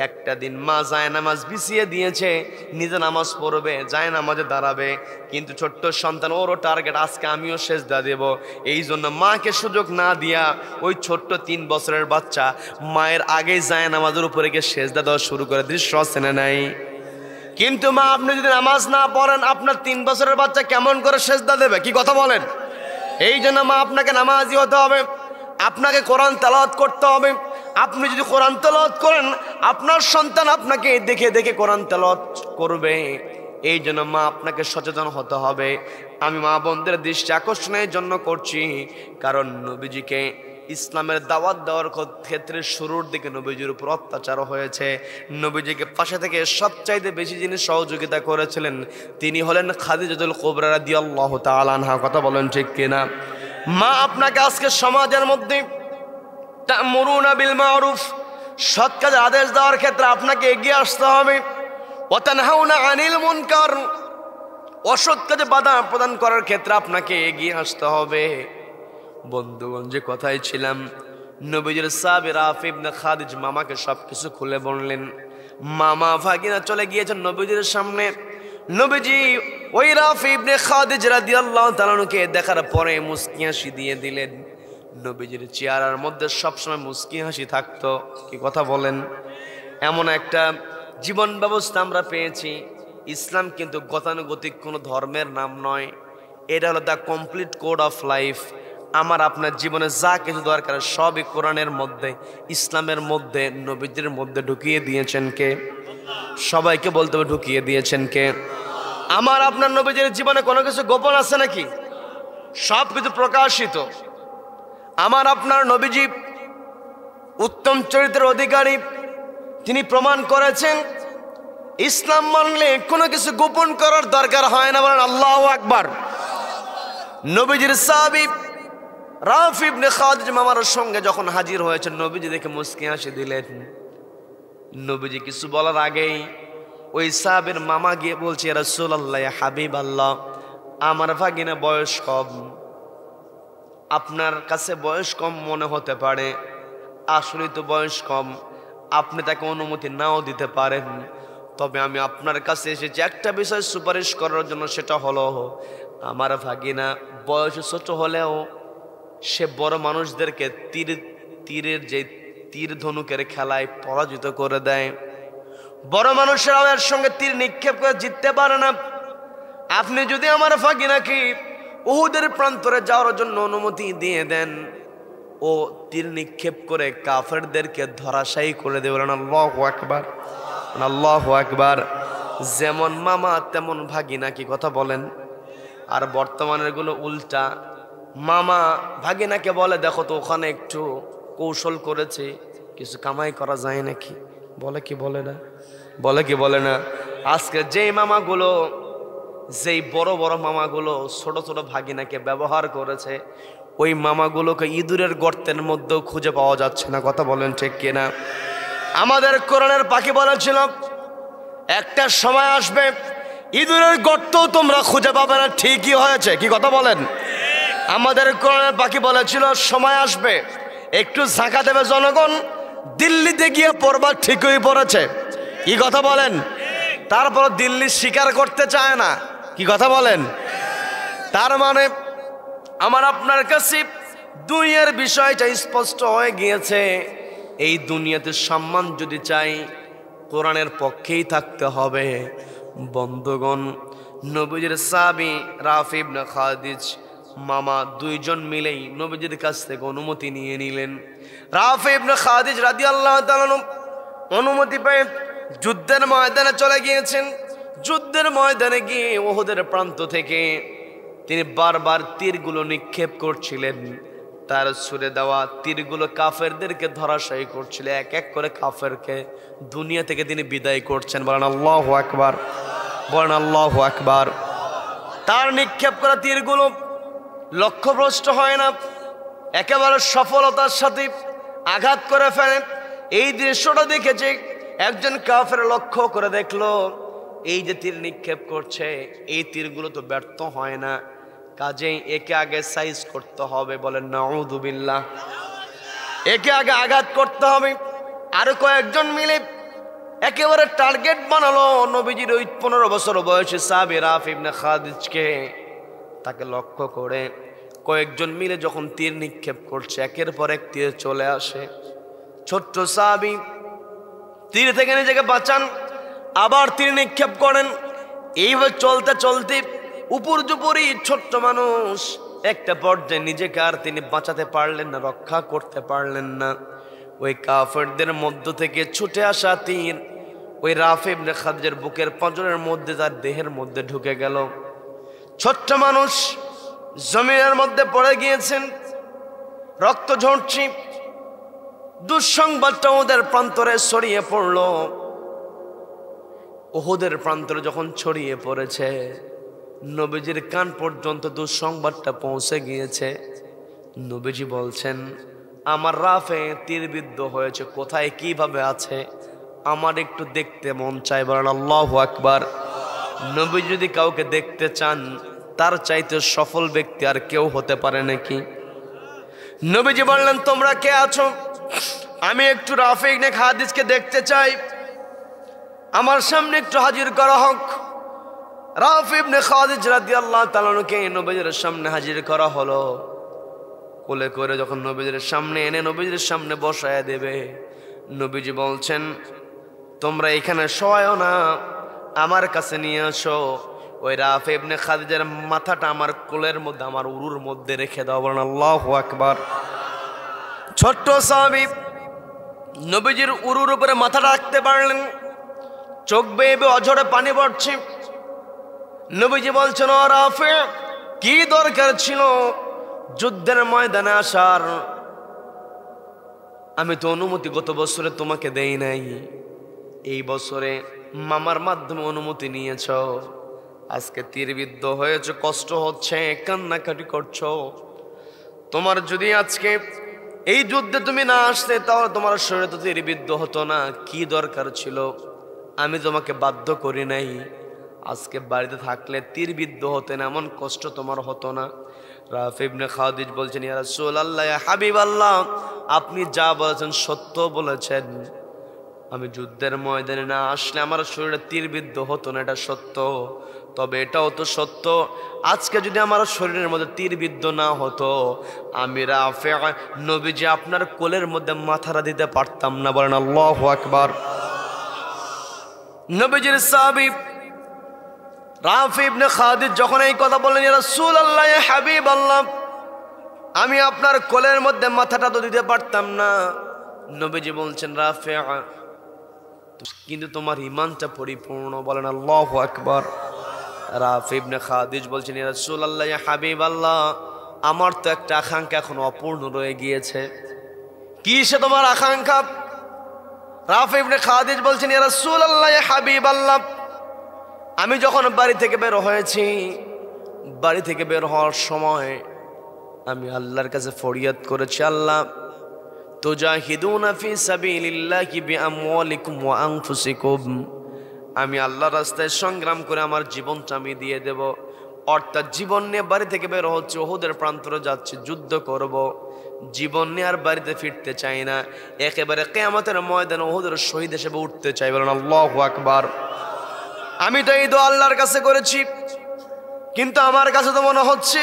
একটা দিন মা যায় নামাজ বিছিয়ে দিয়েছে, নিজে নামাজ পড়বে, যায় নামাজে দাঁড়াবে, কিন্তু ছোট্ট সন্তান, ওরও টার্গেট আজকে আমিও সেজদা দেব। এই জন্য মাকে সুযোগ না দিয়া ওই ছোট্ট 3 বছরের বাচ্চা মায়ের আগেই যায় নামাজের উপরে গিয়ে সেজদা দেওয়া শুরু করে। দৃশ্য আছে না নাই? কিন্তু মা, আপনি যদি নামাজ না পড়েন, আপনার 3 বছরের বাচ্চা কেমন করে সেজদা দেবে? কি কথা বলেন? এই জন্য মা, আপনাকে নামাজি হতে হবে, আপনাকে কোরআন তেলাওয়াত করতে হবে। আপনি যদি কোরআন তেলাওয়াত করেন, আপনার সন্তান আপনাকে দেখে দেখে কোরআন তেলাওয়াত করবে। এই জন্য মা, আপনাকে সচেতন হতে হবে। আমি মা বোনদের দৃষ্টি আকর্ষণের জন্য করছি, কারণ নবীজিকে ইসলামের দাওয়াত দেওয়ার ক্ষেত্রে শুরুর দিকে নবীজির উপর অত্যাচার হয়েছে। নবীজিকে পাশে থেকে সবচাইতে বেশি যিনি সহযোগিতা করেছিলেন তিনি হলেন খাদিজাতুল কুবরা রাদিয়াল্লাহু তাআলা আনহা। কথা বলেন ঠিক কিনা? মা, আপনাকে আজকে সমাজের মধ্যে তা'মুরুনা বিল মা'রুফ, সৎ কাজের আদেশ দেওয়ার ক্ষেত্রে আপনাকে এগিয়ে আসতে হবে। ওয়া তানহাউনা আনিল মুনকার, অসৎ কাজে বাধা প্রদান করার ক্ষেত্রে আপনাকে এগিয়ে আসতে হবে। বন্ধুগণ, যে কথাই ছিলাম, নবীজির সাহাবী রাফি ইবনে খাদিজ মামাকে সবকিছু খুলে বললেন। মামা ভাগিনা চলে গিয়েছেন নবীজির সামনে। নবীজি ওই রাফি ইবনে খাদিজ রাদিয়াল্লাহু তাআলাকে দেখার পরে মুস্কি হাসি দিয়ে দিলেন। নবীজির চেহারার মধ্যে সবসময় মুস্কি হাসি থাকতো। কি কথা বলেন? এমন একটা জীবন ব্যবস্থা আমরা পেয়েছি। ইসলাম কিন্তু গতানুগতিক কোনো ধর্মের নাম নয়, এটা হলো the complete code of life. আমার আপনার জীবনে যা কিছু দরকার সবই কোরআনের মধ্যে, ইসলামের মধ্যে, নবীজির মধ্যে ঢুকিয়ে দিয়েছেন কে? সবাইকে বলতে হবে ঢুকিয়ে দিয়েছেন কে? আমার আপনার নবীজির জীবনে কোনো কিছু গোপন আছে নাকি? সব কিছু প্রকাশিত। আমার আপনার নবীজি উত্তম চরিত্রের অধিকারী, তিনি প্রমাণ করেছেন ইসলাম মানলে কোনো কিছু গোপন করার দরকার হয় না। বলেন আল্লাহু আকবার। নবীজির সাহাবী রাফি ইবনে খাদিজ মামার সঙ্গে যখন হাজির হয়েছেন, নবীজি দেখে মুস্কি হাসি দিলেন। নবীজি কিছু বলার আগেই ওই সাহাবীর মামা গিয়ে বলছে, ইয়া রাসূলুল্লাহ, ইয়া হাবিবাল্লাহ, আমার ভাগিনা বয়স কম, আপনার কাছে বয়স কম মনে হতে পারে, আসলে তো বয়স কম, আপনি তাকে অনুমতি নাও দিতে পারেন, তবে আমি আপনার কাছে এসেছি একটা বিষয় সুপারিশ করার জন্য। সেটা হলো, আমার ভাগিনা বয়স ছোট হলেও সে বড় মানুষদেরকে তীরের যে তীর ধনুকের খেলায় পরাজিত করে দেয়। বড় মানুষেরাও এর সঙ্গে তীর নিক্ষেপ করে জিততে পারে না। আপনি যদি আমার ভাগিনাকে উহুদের প্রান্তরে যাওয়ার জন্য অনুমতি দিয়ে দেন, ও তীর নিক্ষেপ করে কাফেরদেরকে ধরাশায়ী করে দেবে। আল্লাহু আকবার, আল্লাহু আকবার। যেমন মামা তেমন ভাগিনা। কি কথা বলেন? আর বর্তমানের গুলো উল্টা। মামা ভাগিনাকে বলে, দেখো তো ওখানে একটু কৌশল করেছে, কিছু কামাই করা যায় নাকি? বলে কি বলে না? বলে কি বলে না? আজকে যেই মামাগুলো, যেই বড় বড় মামাগুলো ছোট ছোট ভাগিনাকে ব্যবহার করেছে, ওই মামাগুলোকে ইঁদুরের গর্তের মধ্যেও খুঁজে পাওয়া যাচ্ছে না। কথা বলেন ঠিক কিনা? আমাদের কোরআনের পাখি বলেছিল, একটা সময় আসবে ইঁদুরের গর্ত তোমরা খুঁজে পাবে না। ঠিকই হয়েছে। কি কথা বলেন? আমাদের কোরআনের পাখি বলেছিল, সময় আসবে একটু ঝাঁকা দেবে জনগণ, দিল্লিতে গিয়ে পড়বা। ঠিকই পড়েছে। কি কথা বলেন? তারপর দিল্লি স্বীকার করতে চায় না। কি কথা বলেন? তার মানে আমার আপনার কাছে দুনিয়ার বিষয়টা স্পষ্ট হয়ে গিয়েছে। এই দুনিয়াতে সম্মান যদি চাই, কোরআনের পক্ষেই থাকতে হবে। বন্ধুগণ, নবীজির সাহাবী রাফি ইবনে খাদিজ মামা দুইজন মিলেই নবীজির কাছ থেকে অনুমতি নিয়ে নিলেন। রাফি ইবনে খাদিজ রাদিয়াল্লাহু তাআলা অনুমতি পেয়ে যুদ্ধের ময়দানে চলে গিয়েছেন। যুদ্ধের ময়দানে গিয়ে উহুদের প্রান্ত থেকে তিনি বারবার তীরগুলো নিক্ষেপ করছিলেন। তার ছুড়ে দেওয়া তীরগুলো কাফেরদেরকে ধরাশায়ী করছিল। এক এক করে কাফেরকে দুনিয়া থেকে তিনি বিদায় করছেন। বলেন আল্লাহু আকবার, বলেন আল্লাহু আকবার। তার নিক্ষেপ করা তীরগুলো লক্ষ্যভ্রষ্ট হয় না, একেবারে সফলতার সাথে আঘাত করে ফেলে। এই দৃশ্যটা দেখেছে একজন কাফের, লক্ষ্য করে দেখলো এই যে তীর নিক্ষেপ করছে, এই তীরগুলো তো ব্যর্থ হয় না, কাজেই একে আগে সাইজ করতে হবে। বলেন নাউযুবিল্লাহ। একে আগে আঘাত করতে হবে। আরো কয়েকজন মিলে একেবারে টার্গেট বানালো নবীজির ওই 15 বছর বয়সী সাহাবী রাফি ইবনে খাদিজকে। তাকে লক্ষ্য করে কয়েকজন মিলে যখন তীর নিক্ষেপ করছে, একের পর এক তীর চলে আসে। ছোট্ট সাহাবী তীর থেকে নিজেকে বাঁচান, আবার তীর নিক্ষেপ করেন। এইভাবে চলতে চলতে উপর্যুপরি ছোট্ট মানুষ একটা পর্যায়ে নিজেকে আর তিনি বাঁচাতে পারলেন না, রক্ষা করতে পারলেন না। ওই কাফেরদের মধ্য থেকে ছুটে আসা তীর ওই রাফি ইবনে খাদিজের বুকের পাঁজরের মধ্যে, তার দেহের মধ্যে ঢুকে গেল। ছোট্ট মানুষ জমিনের মধ্যে পড়ে গিয়েছেন, রক্ত ঝরছে। দুঃসংবাদটা ওদের প্রান্তরে ছড়িয়ে পড়ল। উহুদের প্রান্তরে যখন ছড়িয়ে পড়েছে, নবীজির কান পর্যন্ত দুঃসংবাদটা পৌঁছে গিয়েছে। নবীজি বলছেন, আমার রাফে তীরবিদ্ধ হয়েছে, কোথায় কিভাবে আছে আমার একটু দেখতে মন চাই। বলেন আল্লাহু আকবার। নবী যদি কাউকে দেখতে চান, তার চাইতে সফল ব্যক্তি আর কেউ হতে পারে নাকি? নবীজি বললেন, তোমরা কে আছো? আমি একটু রাফি ইবনে খাদিজকে দেখতে চাই। আমার সামনে একটু হাজির করা হোক। রাফি ইবনে খাদিজ রাদিয়াল্লাহু তাআলা কে নবীজির সামনে হাজির করা হলো। কোলে করে যখন নবীজির সামনে এনে নবীজির সামনে বসায় দেবে, নবীজি বলছেন, তোমরা এখানে শোয়ও না, আমার কাছে নিয়ে আসো। ওই রাফি ইবনে খাদিজার মাথাটা আমার কোলের মধ্যে, আমার উরুর মধ্যে রেখে দাও। বলেন আল্লাহু আকবার। ছোট্ট সাহাবী নবীজির উরুর উপরে মাথাটা রাখতে পারলেন। চোখ বেয়ে বেয়ে অঝরে পানি পড়ছে। নবীজি বলছেন, ও রাফি, কি দরকার ছিল যুদ্ধের ময়দানে আসার? আমি তো অনুমতি গত বছরে তোমাকে দেই নাই, এই বছরে মামার মাধ্যমে অনুমতি নিয়েছ। আজকে তীরবিদ্ধ হয়েছে, কষ্ট হচ্ছে, কান্নাকাটি করছো। তোমার যদি আজকে এই যুদ্ধে তুমি না আসতে, তাহলে তোমার শরীরে তো তীরবিদ্ধ হতো না। কি দরকার ছিল? আমি তোমাকে বাধ্য করি নাই। আজকে বাড়িতে থাকলে তীরবিদ্ধ হতেন, এমন কষ্ট তোমার হতো না। রাফি ইবনে খাদিজ বলছেন, ইয়া রাসূলুল্লাহ, ইয়া হাবিবাল্লাহ, আপনি যা বলেছেন সত্য বলেছেন। আমি যুদ্ধের ময়দানে না আসলে আমার শরীরে তীরবিদ্ধ হতো না, এটা সত্য। তবে এটাও তো সত্য, আজকে যদি আমার শরীরের মধ্যে তীরবিদ্ধ না হতো, আমি রাফি নবীজি আপনার কোলের মধ্যে মাথাটা দিতে পারতাম না। বলেন আল্লাহু আকবার। নবীজির সাহাবী রাফি ইবনে খাদিজ যখন এই কথা বললেন, ইয়া রাসূলুল্লাহ, ইয়া হাবিবাল্লাহ, আমি আপনার কোলের মধ্যে মাথাটা তো দিতে পারতাম না। নবীজি বলছেন, রাফি, কিন্তু তোমার ঈমানটা পরিপূর্ণ। বলেন আল্লাহু আকবার। রাফি ইবনে খাদিজ বলছেন, ইয়া রাসূলুল্লাহ, ইয়া হাবিবাল্লাহ, আমার তো একটা আকাঙ্ক্ষা এখন অপূর্ণ রয়ে গিয়েছে। কি সে তোমার আকাঙ্ক্ষা? রাফি ইবনে খাদিজ বলছেন, ইয়া রাসূলুল্লাহ, ইয়া হাবিবাল্লাহ, আমি যখন বাড়ি থেকে বের হয়েছি, বাড়ি থেকে বের হওয়ার সময় আমি আল্লাহর কাছে ফরিয়াদ করেছি, আল্লাহ, তুজাহিদুনা ফি সাবিলিল্লাহি বিআমওয়ালিকুম ওয়া আনফুসিকুম, আমি আল্লাহর রাস্তায় সংগ্রাম করে আমার জীবনটা আমি দিয়ে দেব। অর্থাৎ জীবন নিয়ে বাড়ি থেকে বের হচ্ছে, ওহুদের প্রান্তরে যাচ্ছে, যুদ্ধ করব, জীবন নিয়ে আর বাড়িতে ফিরতে চাই না, একেবারে কিয়ামতের ময়দানে ওহুদের শহীদ হিসেবে উঠতে চাই। বলেন আল্লাহু আকবার। আমি তো এই দোয়া আল্লাহর কাছে করেছি, কিন্তু আমার কাছে তো মনে হচ্ছে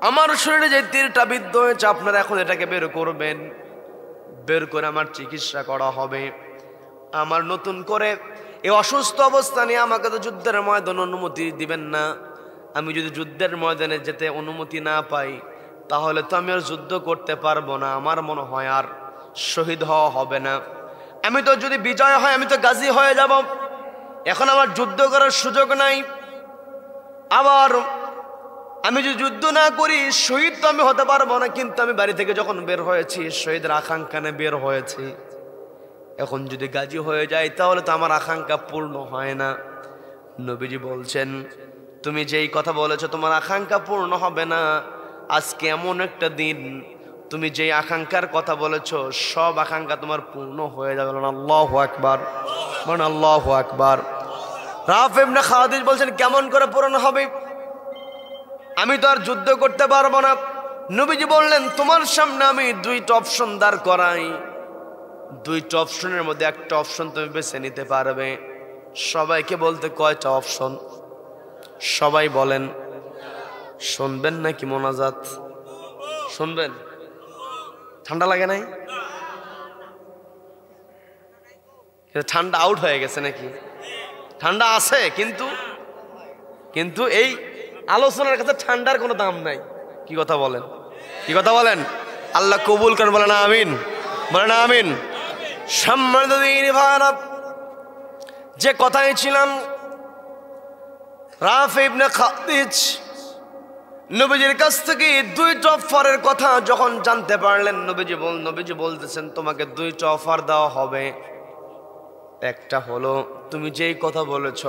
আমার শরীরে যে তীরটা বিদ্ধ হয়েছে, আপনারা এখন এটাকে বের করবেন, বের করে আমার চিকিৎসা করা হবে। আমার নতুন করে এই অসুস্থ অবস্থা নিয়ে আমাকে তো যুদ্ধের ময়দানে অনুমতি দিবেন না। আমি যদি যুদ্ধের ময়দানে যেতে অনুমতি না পাই, তাহলে তো আমি আর যুদ্ধ করতে পারবো না, আমার মনে হয় আর শহীদ হওয়া হবে না। আমি তো যদি বিজয় হয়, আমি তো গাজী হয়ে যাব, এখন আমার যুদ্ধ করার সুযোগ নাই। আবার আমি যদি যুদ্ধ না করি, শহীদ তো আমি হতে পারবো না। কিন্তু আমি বাড়ি থেকে যখন বের হয়েছি, শহীদের আকাঙ্ক্ষা নিয়ে বের হয়েছি, এখন যদি গাজী হয়ে যায়, তাহলে তো আমার আকাঙ্ক্ষা পূর্ণ হয় না। নবীজি বলছেন, তুমি যেই কথা বলেছো তোমার আকাঙ্ক্ষা পূর্ণ হবে না। আজকে এমন একটা দিন, তুমি যেই আকাঙ্ক্ষার কথা বলেছো সব আকাঙ্ক্ষা তোমার পূর্ণ হয়ে যাবে। আল্লাহু আকবার। বলেন আল্লাহু আকবার। রাফি ইবনে খাদিজ বলছেন, কেমন করে পূরণ হবে? আমি তো আর যুদ্ধ করতে পারবো না। নবীজি বললেন, তোমার সামনে আমি দুইটা অপশন দাঁড় করাই, দুইটা অপশনের মধ্যে একটা অপশন তুমি বেছে নিতে পারবে। সবাইকে বলতে কয়টা অপশন? সবাই বলেন। শুনবেন নাকি মোনাজাত? শুনবেন? ঠান্ডা লাগে নাই? ঠান্ডা আউট হয়ে গেছে নাকি? ঠান্ডা আছে, কিন্তু এই আলোচনার কাছে ঠান্ডার কোনো দাম নাই। কি কথা বলেন? কি কথা বলেন? আল্লাহ কবুল করেন। বলেন আমিন। বলেন আমিন। সম্মানিত দিনী ভাইরা, যে কথাই ছিলাম, রাফি ইবনে খাদিজ নবীজির কাছ থেকে দুইটা অফারের কথা যখন জানতে পারলেন, নবীজি বলতেছেন, তোমাকে দুইটা অফার দেওয়া হবে। একটা হলো, তুমি যেই কথা বলেছ,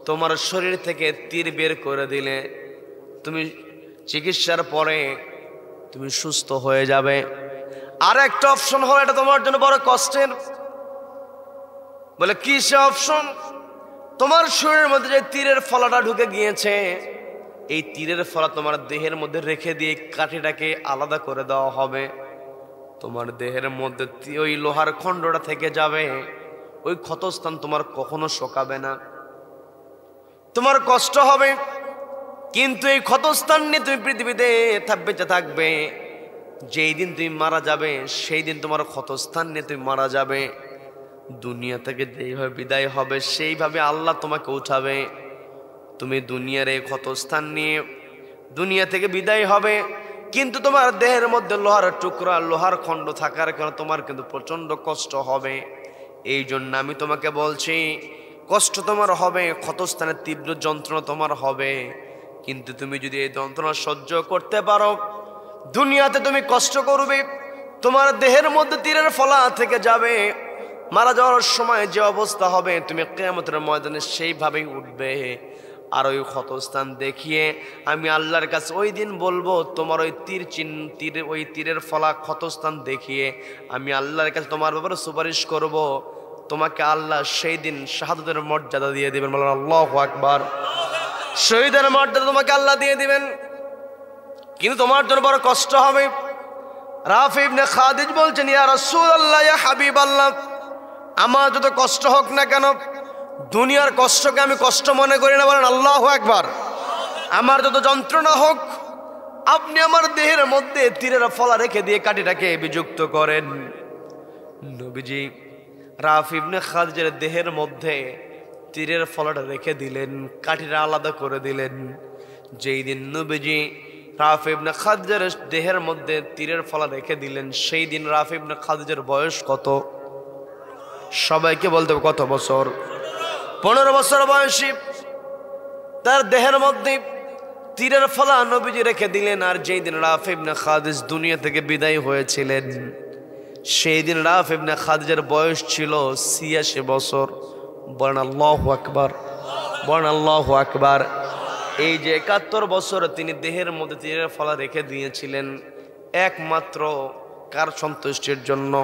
তোমার শরীর থেকে তীর বের করে দিলে তুমি চিকিৎসার পরে তুমি সুস্থ হয়ে যাবে। আর একটা অপশন হলো, এটা তোমার জন্য বড় কষ্টের। বলে, কি সে অপশন? তোমার শরীরের মধ্যে যে তীরের ফলাটা ঢুকে গিয়েছে, এই তীরের ফলা তোমার দেহের মধ্যে রেখে দিয়ে কাঠিটাকে আলাদা করে দেওয়া হবে। তোমার দেহের মধ্যে ওই লোহার খণ্ডটা থেকে যাবে, ওই ক্ষতস্থান তোমার কখনো শোকাবে না, তোমার কষ্ট হবে, কিন্তু এই ক্ষতস্থান নিয়ে তুমি পৃথিবীতে বেঁচে থাকবে। যেই দিন তুমি মারা যাবে সেই দিন তোমার ক্ষতস্থান নিয়ে তুমি মারা যাবে। দুনিয়া থেকে যেইভাবে বিদায় হবে সেইভাবে আল্লাহ তোমাকে উঠাবে। তুমি দুনিয়ার এই ক্ষতস্থান নিয়ে দুনিয়া থেকে বিদায় হবে, কিন্তু তোমার দেহের মধ্যে লোহার টুকরা লোহার খণ্ড থাকার কারণে তোমার কিন্তু প্রচন্ড কষ্ট হবে। এই জন্য আমি তোমাকে বলছি, কষ্ট তোমার হবে, ক্ষতস্থানের তীব্র যন্ত্রণা তোমার হবে, কিন্তু তুমি যদি এই যন্ত্রণা সহ্য করতে পারো, দুনিয়াতে তুমি কষ্ট করবে, তোমার দেহের মধ্যে তীরের ফলা থেকে যাবে, মারা যাওয়ার সময় যে অবস্থা হবে তুমি কিয়ামতের ময়দানে সেইভাবেই উঠবে। আর ওই ক্ষতস্থান দেখিয়ে আমি আল্লাহর কাছে ওই দিন বলবো, তোমার ওই ওই তীরের ফলা ক্ষতস্থান দেখিয়ে আমি আল্লাহর কাছে তোমার ব্যাপারে সুপারিশ করব। তোমাকে আল্লাহ সেই দিন শাহাদাতের মর্যাদা দিয়ে দিবেন। বলেন আল্লাহু আকবার। শহীদের মর্যাদা তোমাকে আল্লাহ দিয়ে দিবেন, কিন্তু তোমার জন্য বড় কষ্ট হবে। রাফি ইবনে খাদিজ বলছেন, ইয়া রাসূলুল্লাহ, ইয়া হাবিবাল্লাহ, আমার যত কষ্ট হোক না কেন, দুনিয়ার কষ্টকে আমি কষ্ট মনে করি না। বলেন আল্লাহু আকবার। আমার যত যন্ত্রণা হোক, আপনি আমার দেহের মধ্যে তীরের ফলা রেখে দিয়ে কাঠিটাকে বিযুক্ত করেন। নবীজি রাফি ইবনে খাদিজের দেহের মধ্যে তীরের ফলাটা রেখে দিলেন, কাঠিটা আলাদা করে দিলেন। যেই দিন নবীজি রাফি ইবনে খাদিজের দেহের মধ্যে তীরের ফলা রেখে দিলেন, সেই দিন রাফি ইবনে খাদিজের বয়স কত? সবাইকে বলতে হবে কত বছর? 15 বছর বয়সী। তার দেহের মধ্যে তীরের ফলা নবীজি রেখে দিলেন। আর যেই দিন রাফি ইবনে খাদিজ দুনিয়া থেকে বিদায় হয়েছিলেন, সেই দিন রাফি ইবনে খাদিজের বয়স ছিল 86 বছর। বলেন আল্লাহু আকবার। বলেন আল্লাহু আকবার। এই যে 71 বছর তিনি দেহের মধ্যে তীরের ফলা রেখে দিয়েছিলেন, একমাত্র কার সন্তুষ্টির জন্য?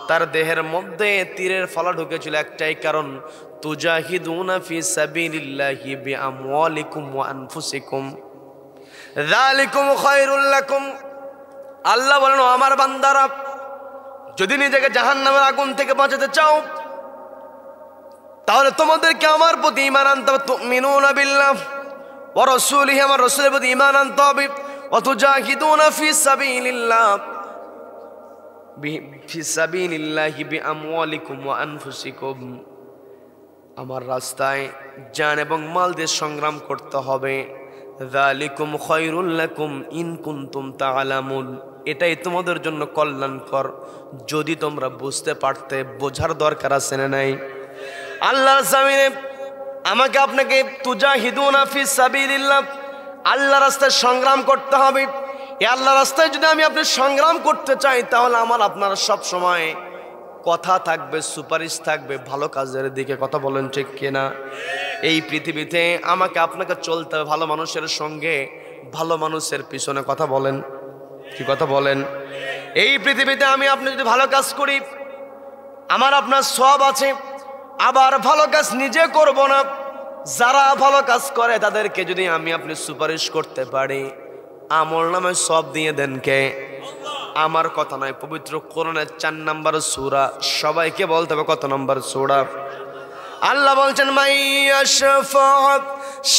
তার দেহের মধ্যে তীরের ফলা ঢুকেছিল একটাই কারণ, তুজাহিদুনা ফি সাবিলিল্লাহি বিআমওয়ালিকুম ওয়া আনফুসিকুম যালিকুম খায়রুল লাকুম। আল্লাহ বলেন, আমার বান্দারা, যদি নিজেকে জাহান্নামের আগুন থেকে বাঁচাতে চাও, তাহলে তোমাদেরকে আমার প্রতি ঈমান আনতে হবে। তুমিনুনা বিল্লাহ ওয়া রাসূলিহি, আমার রাসূলের প্রতি ঈমান আনতে হবে। ওয়া তুজাহিদুনা ফি সাবিলিল্লাহ ফিসাবিলিল্লাহি বিআমওয়ালিকুম ওয়া আনফুসিকুম, আমার রাস্তায় জান এবং মাল দিয়ে সংগ্রাম করতে হবে। যালিকুম খায়রুল লাকুম ইন কুনতুম তা'লামুন, এটাই তোমাদের জন্য কল্যাণকর যদি তোমরা বুঝতে পারতে। বোঝার দরকার আছে না নাই? আল্লাহর জমিনে আমাকে আপনাকে তুজাহিদুনা ফিসাবিলিল্লাহ, আল্লাহর রাস্তায় সংগ্রাম করতে হবে। এই আল্লাহ রাস্তায় যদি আমি আপনি সংগ্রাম করতে চাই, তাহলে আমার আপনার সব সময় কথা থাকবে, সুপারিশ থাকবে ভালো কাজের দিকে। কথা বলেন ঠিক কিনা? এই পৃথিবীতে আমাকে আপনাকে চলতে হবে ভালো মানুষের সঙ্গে, ভালো মানুষের পিছনে। কথা বলেন, কি কথা বলেন? এই পৃথিবীতে আমি আপনি যদি ভালো কাজ করি, আমার আপনার সওয়াব আছে। আবার ভালো কাজ নিজে করব না, যারা ভালো কাজ করে তাদেরকে যদি আমি আপনি সুপারিশ করতে পারি, আমল নামে সব দিয়ে দেন কে? আমার কথা নয়, পবিত্র কোরআনের 4 নম্বর সূরা। সবাইকে বলতে হবে কত নম্বর সূরা? আল্লাহ বলছেন, মাইয়াশফা'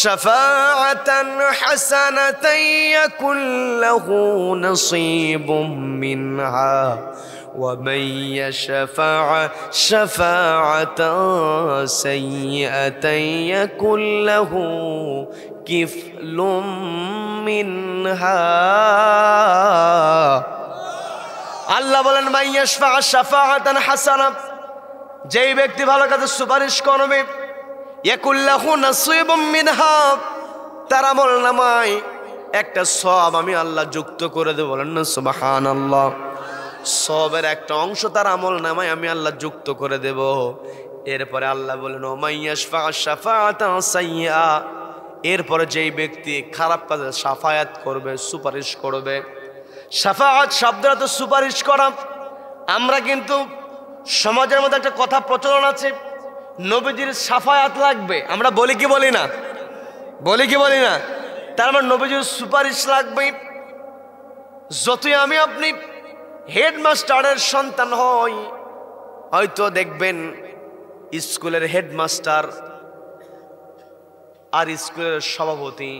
শাফাআতান হাসানাতান ইয়াকুল লাহু নাসীবুম মিনহা ওয়া মাইয়াশফা' শাফাআতান সাইয়্যাতান ইয়াকুল লাহু কিফলুম মিনহা। আল্লাহ বলেন, মাইয়াশফা' শাফাআতান হাসানা, যেই ব্যক্তি ভালো কাজে সুপারিশ করবে, ইয়াকুল লাহু নাসীবুম মিনহা, তার আমল নামায় একটা সওয়াব আমি আল্লাহ যুক্ত করে দেব। বলেন না সুবহানাল্লাহ। সওয়াবের একটা অংশ তার আমল নামায় আমি আল্লাহ যুক্ত করে দেব। এরপরে আল্লাহ বলেন, ও মাইয়াশফা' শাফাআতান সাইয়্যা, এরপরে যেই ব্যক্তি খারাপ কাজে শাফায়াত করবে, সুপারিশ করবে। শাফাআত শব্দটা তো সুপারিশ করা। আমরা কিন্তু সমাজের মধ্যে একটা কথা প্রচলন আছে, নবীজির শাফায়াত লাগবে। আমরা বলি কি বলি না? বলি কি বলি না? তার মানে নবীজির সুপারিশ লাগবে। যতই আমি আপনি হেডমাস্টারের সন্তান হই, হয়তো দেখবেন স্কুলের হেডমাস্টার আর স্কুলের সভাপতি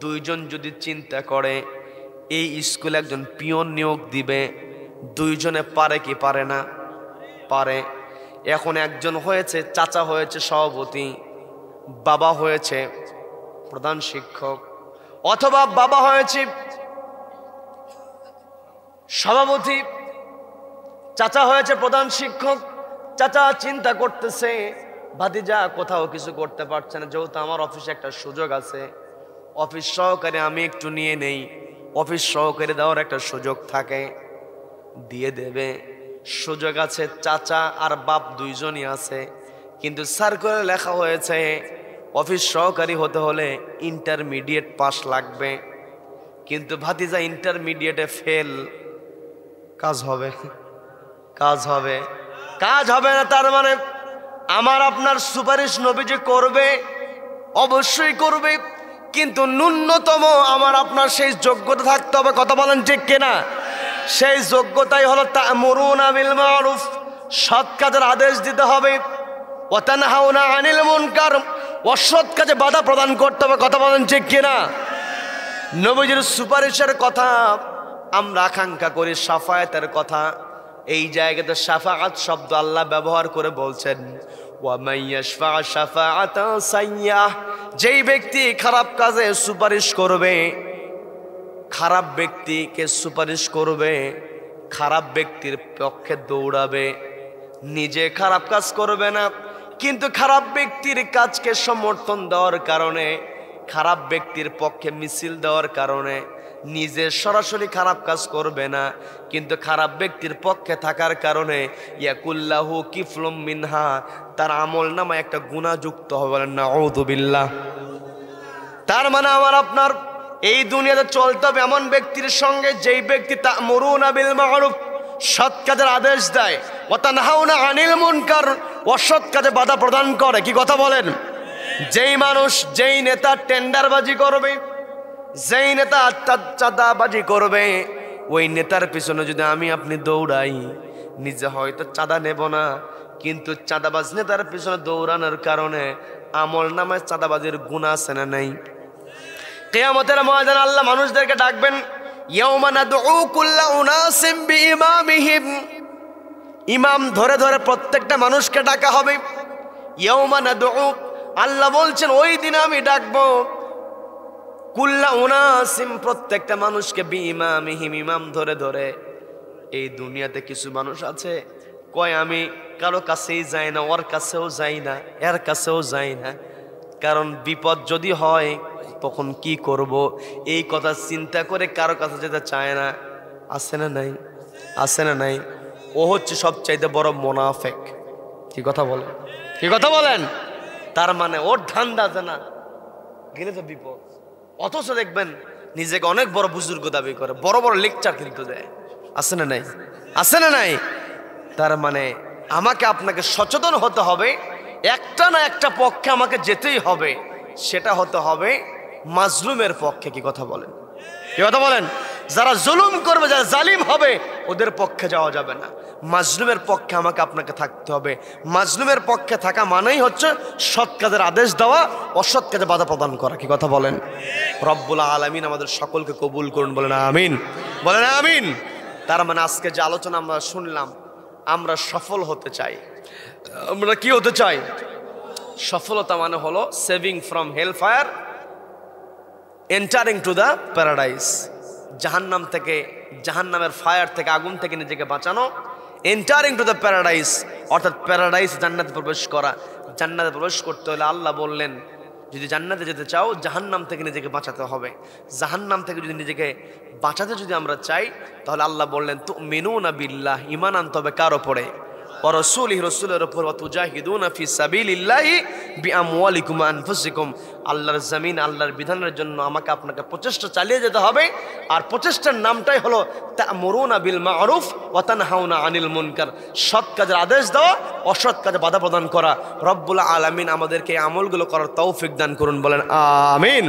দুইজন যদি চিন্তা করে এই স্কুলে একজন পিয়ন নিয়োগ দিবে, দুইজনে পারে কি পারে না? পারে। এখন একজন হয়েছে চাচা, হয়েছে সভাপতি, বাবা হয়েছে প্রধান শিক্ষক, অথবা বাবা হয়েছে সভাপতি, চাচা হয়েছে প্রধান শিক্ষক। চাচা চিন্তা করতেছে ভাতিজা কোথাও কিছু করতে পারছে না, যেহেতু আমার অফিসে একটা সুযোগ আছে, অফিস সহকারে আমি একটু নিয়ে নেই, অফিস সহকারে দেওয়ার একটা সুযোগ থাকে, দিয়ে দেবে। সুযোগ আছে, চাচা আর বাপ দুইজনই আছে, কিন্তু সার্কুলারে লেখা হয়েছে অফিস সহকারী হতে হলে ইন্টারমিডিয়েট পাস লাগবে। কিন্তু ভাতিজা ইন্টারমিডিয়েটে ফেল, কাজ হবে? কাজ হবে? কাজ হবে না। তার মানে আমার আপনার সুপারিশ নবীজি করবে, অবশ্যই করবে, কিন্তু ন্যূনতম আমার আপনার সেই যোগ্যতা থাকতে হবে। কথা বলেন ঠিক কিনা? সেই যোগ্যতাই হলো তা'মুরুনা বিল মা'রুফ, সৎ কাজের আদেশ দিতে হবে, ওয়া তানহাউনা আনিল মুনকার, অসৎ কাজে বাধা প্রদান করতে হবে। কথা বলেন ঠিক কিনা? নবীজির সুপারিশের কথা আমরা আকাঙ্ক্ষা করি, শাফায়াতের কথা। এই জায়গাতে শাফাআত শব্দ আল্লাহ ব্যবহার করে বলছেন ওয়া মাইয়াশফা শাফাআতান সাইয়্যাহ, যেই ব্যক্তি খারাপ কাজে সুপারিশ করবে, খারাপ ব্যক্তিকে সুপারিশ করবে, খারাপ ব্যক্তির পক্ষে দৌড়াবে, নিজে খারাপ কাজ করবে না, কিন্তু খারাপ ব্যক্তির কাজকে সমর্থন দেওয়ার কারণে, খারাপ ব্যক্তির পক্ষে মিছিল দেওয়ার কারণে নিজে সরাসরি খারাপ কাজ করবে না, কিন্তু খারাপ ব্যক্তির পক্ষে থাকার কারণে ইয়াকুল্লাহু কিফলুম মিনহা, তার আমল নামায় একটা গুনাহ যুক্ত হবে। বলেন নাউযু বিল্লাহ। তার মানে আমার আপনার এই দুনিয়াতে চলতে হবে এমন ব্যক্তির সঙ্গে যেই ব্যক্তি তা'মুরুনা বিল মা'রুফ, সৎ কাজের আদেশ দেয়, ওয়া তানহাউনা আনিল মুনকার, অসৎ কাজে বাধা প্রদান করে। কি কথা বলেন? যেই মানুষ, যেই নেতা টেন্ডারবাজি করবে, যেই নেতা চাঁদাবাজি করবে, ওই নেতার পিছনে যদি আমি আপনি দৌড়াই, নিজে হয়তো চাঁদা নেব না, কিন্তু চাঁদাবাজ নেতার পিছনে দৌড়ানোর কারণে আমল নামায় চাঁদাবাজির গুনাহ আছে না নাই? কিয়ামতের ময়দানে আল্লাহ মানুষদেরকে ডাকবেন, ইয়াউমা নাদউ কুল্লা উনাসিম বিইমামিহিম, ইমাম ধরে ধরে প্রত্যেকটা মানুষকে ডাকা হবে। ইয়াউমা নাদউ, আল্লাহ বলছেন ওই দিন আমি ডাকবো কুল্লা উনাসিম, প্রত্যেকটা মানুষকে বিইমামিহিম, ইমাম ধরে ধরে। এই দুনিয়াতে কিছু মানুষ আছে কয় আমি কারো কাছেই যাই না, ওর কাছেও যাই না, এর কাছেও যাই না, কারণ বিপদ যদি হয় তখন কি করব, এই কথা চিন্তা করে কারো কাছে যেতে চায় না। আছে না নাই? আছে না নাই? ও হচ্ছে সবচাইতে বড় মুনাফিক। কি কথা বলেন? কি কথা বলেন? তার মানে ওর ধান্দা আছে না, গেলে তো বিপদ। অথচ দেখবেন নিজেকে অনেক বড় বুজুর্গ দাবি করে, বড় বড় লেকচার কিন্তু দেয়। আছে না নাই? আছে না নাই? তার মানে আমাকে আপনাকে সচেতন হতে হবে, একটা না একটা পক্ষে আমাকে যেতেই হবে, সেটা হতে হবে মাজলুমের পক্ষে। কি কথা বলেন? কি কথা বলেন? যারা জুলুম করবে, যারা জালিম হবে, ওদের পক্ষে যাওয়া যাবে না, মাজলুমের পক্ষে আমাকে আপনাকে থাকতে হবে। মাজলুমের পক্ষে থাকা মানেই হচ্ছে সৎ কাজের আদেশ দেওয়া, অসৎ কাজে বাধা প্রদান করা। কি কথা বলেন? রব্বুল আলামিন আমাদের সকলকে কবুল করুন, বলেন আমিন, বলেন আমিন। তার মানে আজকে যে আলোচনা আমরা শুনলাম, আমরা সফল হতে চাই। আমরা কি হতে চাই? সফলতা মানে হলো saving from hell fire, entering to the paradise, জাহান্নাম থেকে, জাহান্নামের ফায়ার থেকে, আগুন থেকে নিজেকে বাঁচানো, এন্টারিং টু দ্য প্যারাডাইস, অর্থাৎ প্যারাডাইস, জান্নাতে প্রবেশ করা। জান্নাতে প্রবেশ করতে হলে আল্লাহ বললেন যদি জান্নাতে যেতে চাও জাহান্নাম থেকে নিজেকে বাঁচাতে হবে। জাহান্নাম থেকে যদি নিজেকে বাঁচাতে যদি আমরা চাই, তাহলে আল্লাহ বললেন তুমিনুনা বিল্লাহ, ঈমান আনতে হবে কার উপরে? ওয়া রাসূলিহি, রাসূলের উপর, ওয়া তুজাহিদুনা ফি সাবিলিল্লাহি বিআমওয়ালিকুম ওয়া আনফুসিকুম, আল্লাহর জমিন, আল্লাহর বিধানের জন্য আমাকে আপনাকে প্রচেষ্টা চালিয়ে যেতে হবে। আর প্রচেষ্টার নামটাই হলো তা'মুরুনা বিল মা'রুফ ওয়া তানহাউনা আনিল মুনকার, সৎ কাজের আদেশ দেওয়া, অসৎ কাজে বাধা প্রদান করা। রব্বুল আলামিন আমাদেরকে এই আমলগুলো করার তৌফিক দান করুন, বলেন আমিন।